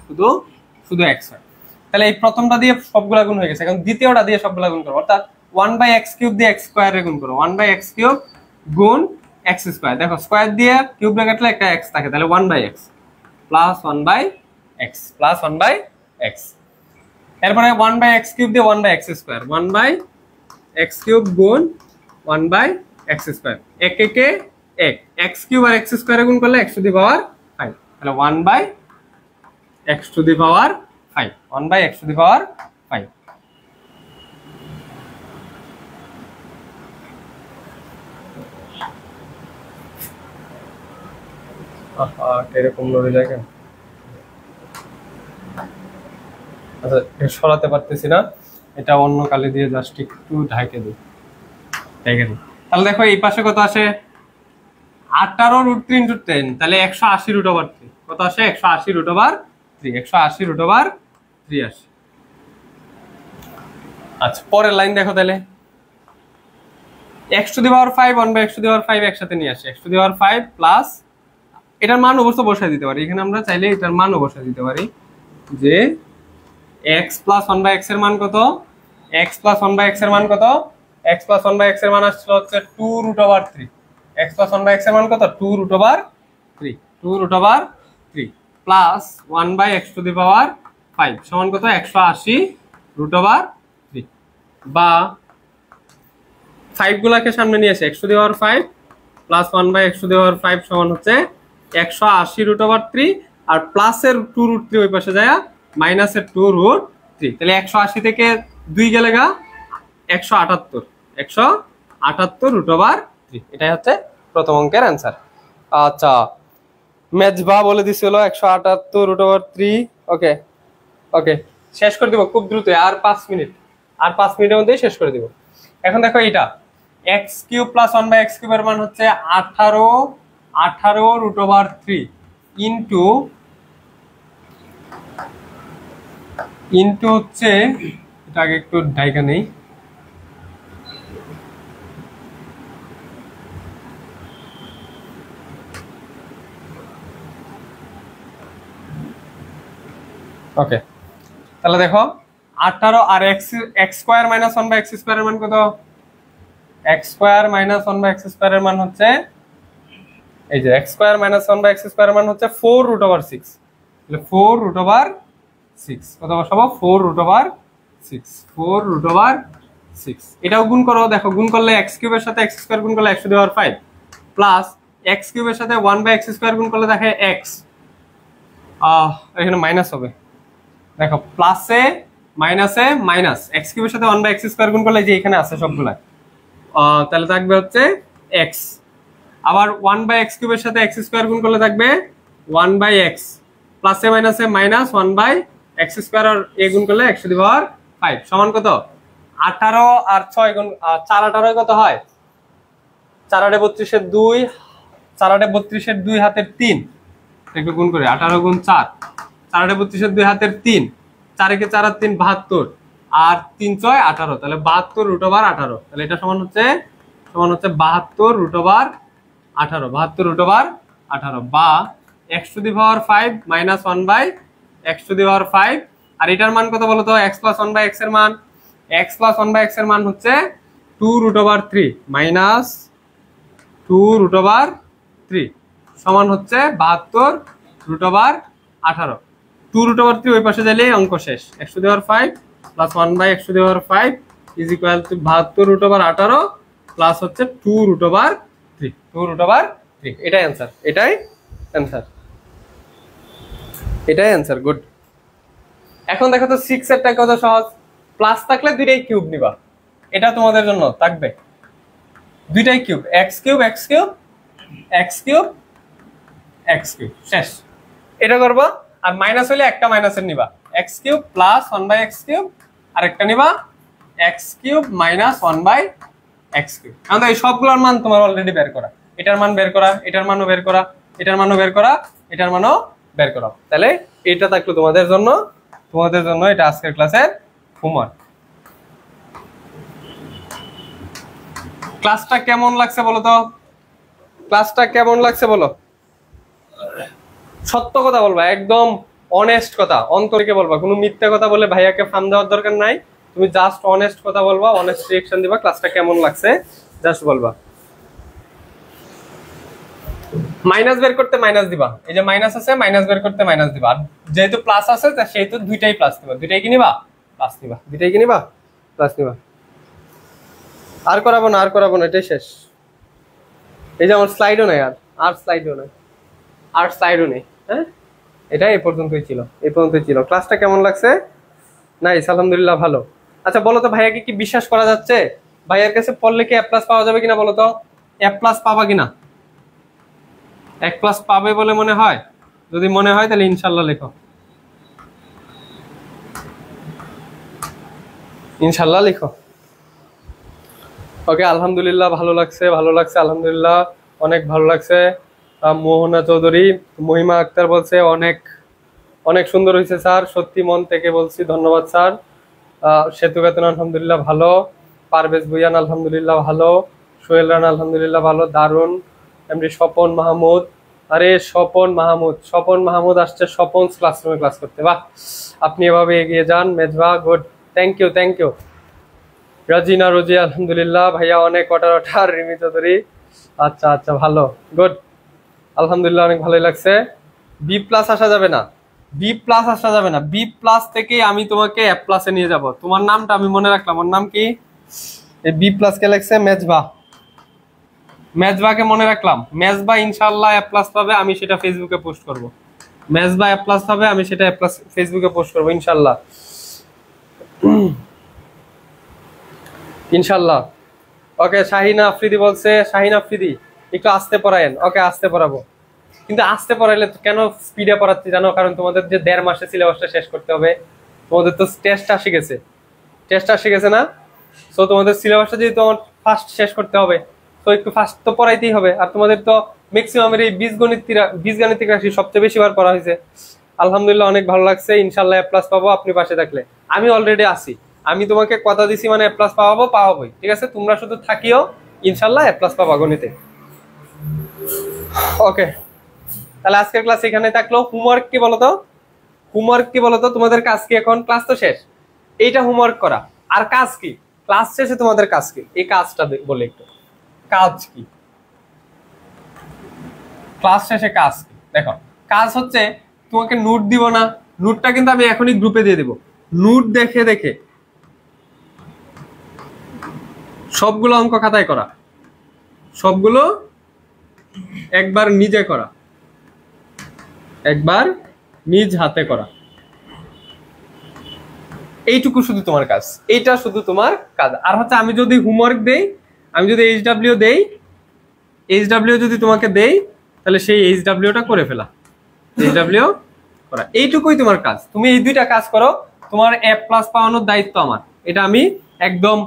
শুধু এক্স হয়। তাহলে এই প্রথমটা দিয়ে সবগুলা গুণ হয়ে গেছে, এখন দ্বিতীয়টা দিয়ে সবগুলা গুণ করো, অর্থাৎ 1/x কিউব দিয়ে x স্কয়ারে গুণ করো, 1/x কিউব গুণ x স্কয়ার। দেখো স্কয়ার দিয়ে কিউব দিয়ে কাটলে একটা x থাকে, তাহলে 1/x plus 1/x plus 1/x। এরপরে 1/x কিউব দিয়ে 1/x স্কয়ার, 1/x কিউব গুণ 1/x স্কয়ার, এক একে এক, x কিউব আর x স্কয়ারে গুণ করলে x টু দি পাওয়ার 5, তাহলে 1/x to the power 5, 1/x to the power 5। এরকম লড়ে যায় কেন? আচ্ছা সরাতে পারতেছি না, এটা অন্য কালি দিয়ে জাস্ট একটু ঢাকে দিই। তাহলে দেখো এই পাশে কত আসে, 18√3 × 10, তাহলে 180√3 কত আসে, 180√3, 180√3 আসে। আচ্ছা পরের লাইন দেখো, তাহলে x to the power 5 1/x to the power 5 একসাথে নিয়ে আসে, x to the power 5 plus এটার মান অবশ্য বসাই দিতে পারি, এখানে আমরা চাইলে এটার মান বসাই দিতে পারি যে x প্লাস 1/x এর মান কত, x প্লাস 1/x এর মান কত, x প্লাস 1/x এর মান আসছিল হচ্ছে 2√3, x প্লাস 1/x এর মান কত 2√3, 2√3 plus 1/x to the power 5 সমান কত 180√3, বা 5 গুলাকে সামনে নিয়ে এসে x to the power 5 plus 1/x to the power 5 সমান হচ্ছে 180√3, আর প্লাসের 2√3 ওই পাশে যায়, মাইনাসের 2√3, তাহলে 180 থেকে 2 গেলে গা 178, এটাই হচ্ছে প্রথম অঙ্কের অ্যান্সার। আচ্ছা মেজবা বলে দিছিল 178√3, ওকে ওকে শেষ করে দিব খুব দ্রুত, আর 5 মিনিট, আর 5 মিনিটের মধ্যেই শেষ করে দিব। এখন দেখো এইটা x কিউব প্লাস 1/x কিউবের মান হচ্ছে 18√3 ইন্টু হচ্ছে, এটা আগে একটু ঢাইকা নেই, ওকে তাহলে দেখো 18 আর x স্কয়ার মাইনাস 1/x স্কয়ারের মান কত, x স্কয়ার মাইনাস 1/x স্কয়ারের মান হচ্ছে, এই যে x স্কয়ার মাইনাস 1/x স্কয়ারের মান হচ্ছে 4√6, তাহলে 4√6 কত বসাবো, 4√6, এটাও গুণ করো, দেখো গুণ করলে x কিউবের সাথে x স্কয়ার গুণ করলে x to the power 5 plus x কিউবের সাথে 1/x স্কয়ার গুণ করলে দেখে x, এখানে মাইনাস হবে, দেখো প্লাসে মাইনাসে মাইনাস, x কিউবের সাথে 1/x স্কয়ার গুণ করলে যে এখানে আছে সবগুলা, তাহলে থাকবে হচ্ছে x, আবার 1/x কিউবের সাথে x স্কয়ার গুণ করলে থাকবে 1/x, প্লাসে মাইনাসে minus 1/x square, R a গুণ করলে x টু দি পাওয়ার 5 সমান কত 18 আর 6 গুণ 4 18 কত হয়, 4 8 32 এর 2, 4 8 32 এর 2 হাতের 3, একটু গুণ করে 18 গুণ 4, 4 8 32 এর 2 হাতের 3, 4 একে 4 আর 3 72, আর 3 6 18, তাহলে 72√18, তাহলে এটা সমান হচ্ছে 72√18, বা x to the power 5 minus 1/x to the power 5, আর এটার মান কত বলতো, x প্লাস 1/x এর মান, x প্লাস 1/x এর মান হচ্ছে 2√3 মাইনাস 2√3 সমান হচ্ছে 72√18। 2√3 ওই পাশে যাইলে অঙ্ক শেষ। x⁵ plus 1/x⁵ is equal two 72√18 plus হচ্ছে 2√3। 2√3 এটাই অ্যান্সার, এটাই অ্যান্সার, এটাই অ্যান্সার। গুড। এখন দেখো তো 6 এরটা কত সহজ। প্লাস থাকলে দুইটাই কিউব নিবা, এটা তোমাদের জন্য থাকবে দুইটাই cube, x³ x³ x³ x³ শেষ। এটা করবা। আর মাইনাস হইলে একটা মাইনাসের নিবা, x³ প্লাস 1/x³ আর একটা নিবা x³ মাইনাস 1/x³। এখন এই সবগুলোর মান তোমার অলরেডি বের করা, এটার মান বের করা, এটার মানও বের করা, এটার মানও বের করা, এটার মানও বের করা। তাহলে এটা থাকলো তোমাদের জন্য এটা আজকের ক্লাসের হোমওয়ার্ক। ক্লাসটা কেমন লাগছে বলো তো? ক্লাসটা কেমন লাগছে বলো? সত্য কথা বলবা, একদম অনেস্ট কথা, অন্তর থেকে বলবা, কোনো মিথ্যা কথা বলে ভাইয়াকে ফান দেওয়ার দরকার নাই। তুমি জাস্ট অনেস্ট কথা বলবা, অনেস্ট রিঅ্যাকশন দিবা। ক্লাসটা কেমন লাগছে জাস্ট বলবা। মাইনাস বের করতে মাইনাস দিবা, এই যে মাইনাস আছে মাইনাস বের করতে মাইনাস দিবা, আর যেহেতু প্লাস আছে সেহেতু দুইটাই প্লাস নিবা, দুইটাই কি নিবা? প্লাস নিবা, দুইটাই কি নিবা? প্লাস নিবা। আর করাবো না, আর করাবো না, এটাই শেষ। এই যে আমার স্লাইডও নেই, আর স্লাইডও নেই, আর স্লাইডও নেই। হ্যাঁ, এটা এই পর্যন্তই ছিল, এই পর্যন্তই ছিল। ক্লাসটা কেমন লাগছে? নাইস, আলহামদুলিল্লাহ, ভালো। আচ্ছা বলো তো, ভাইয়াকে কি বিশ্বাস করা যাচ্ছে? ভাইয়ার কাছে পড়লে কি A+ পাওয়া যাবে কিনা বলো তো? A+ পাবা কিনা? A+ পাবে বলে মনে হয়? যদি মনে হয় তাহলে ইনশাল্লাহ লেখো, ইনশাল্লাহ লিখো। ওকে, আলহামদুলিল্লাহ, ভালো লাগছে, ভালো লাগছে, আলহামদুলিল্লাহ, অনেক ভালো লাগছে। মোহনা চৌধুরী, মহিমা আক্তার বলছে অনেক অনেক সুন্দর হয়েছে স্যার, সত্যি মন থেকে বলছি, ধন্যবাদ স্যার। সেতু বেতন আলহামদুলিল্লাহ ভালো, পারভেজ ভুইয়ান আলহামদুলিল্লাহ ভালো, সোহেল রানা আলহামদুলিল্লাহ ভালো, দারুণ। এমনি স্বপন মাহমুদ, আরে স্বপন মাহমুদ আসছে স্বপন ক্লাসরুমে ক্লাস করতে, বাহ, আপনি এভাবে এগিয়ে যান Mezba, good, thank you, thank you. Rajina Rozi আলহামদুলিল্লাহ, ভাইয়া অনেক অটার রিমি চৌধুরী, আচ্ছা আচ্ছা, ভালো, গুড, আলহামদুলিল্লাহ, অনেক ভালোই লাগছে। B+ আসা যাবে না, B+ আসা যাবে না, B+ থেকে আমি তোমাকে A+ এ নিয়ে যাব। তোমার নামটা আমি মনে রাখলাম, ওর নাম কি? এই B+ কে লেখছে মেজবা, মেজবাকে মনে রাখলাম। মেজবা ইনশাআল্লাহ A+ পাবে, আমি সেটা ফেসবুকে পোস্ট করব। মেজবা A+ পাবে, আমি সেটা A+ ফেসবুকে পোস্ট করব ইনশাআল্লাহ, ইনশাআল্লাহ। ওকে, শাহিনা আফ্রিদি বলছে, শাহিনা আফ্রিদি একটু আস্তে পড়ায়েন। ওকে, আস্তে পড়াবো, কিন্তু আস্তে পড়াইলে কেন স্পিডে পড়াচ্ছি জানো? কারণ তোমাদের যে 1.5 মাসে সিলেবাসটা শেষ করতে হবে, তোমাদের তো টেস্ট আসে গেছে না? সো তোমাদের সিলেবাসটা যদি তোমার ফার্স্ট শেষ করতে হবে, তো একটু ফার্স্ট তো পড়াইতেই হবে। আর তোমাদের তো ম্যাক্সিমামের এই বীজগাণিতিক রাশি সবচেয়ে বেশি বার পড়া হয়েছে। আলহামদুলিল্লাহ, অনেক ভালো লাগছে, ইনশাল্লাহ A+ পাবো আপনি পাশে থাকলে। আমি অলরেডি আসি, আমি তোমাকে কথা দিছি, মানে A+ পাওয়াবোই, ঠিক আছে? তোমরা শুধু থাকিও, ইনশাল্লাহ A+ পাবা গণিতে। ওকে, তাহলে আজকের ক্লাস এখানে থাকলো। হোমওয়ার্ক কি বলতো? তোমাদের কাজ কি? এখন ক্লাস তো শেষ, এইটা হোমওয়ার্ক করা। আর কাজ কি? ক্লাস শেষে তোমাদের কাজ কি? এই কাজটা বলে একটু, কাজ কি? ক্লাস শেষে কাজ কি? দেখো, কাজ হচ্ছে তোমাকে নোট দিব না, নোটটা কিন্তু আমি এখনই গ্রুপে দিয়ে দেব। নোট দেখে দেখে সবগুলো অঙ্ক খাতায় করা, সবগুলো একবার নিজে করা, একবার নিজ হাতে করা, এইটুকু শুধু তোমার কাজ, এইটা শুধু তোমার কাজ। আর হচ্ছে আমি যদি হোমওয়ার্ক দেই, আমি যদি এইচডব্লিউ যদি তোমাকে দেই, তাহলে সেই এইচডব্লিউটা করে ফেলা, এইচডব্লিউ করা, এইটুকুই তোমার কাজ। তুমি এই দুইটা কাজ করো, তোমার A+ পাওয়ানোর দায়িত্ব আমার, এটা আমি একদম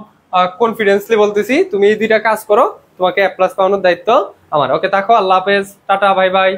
কনফিডেন্সলি বলতেছি। তুমি এই দুইটা কাজ করো, তোমাকে A+ পাওয়ানোর দায়িত্ব আমার। ওকে, থাকো, আল্লাহ হাফেজ, টাটা, বাই বাই।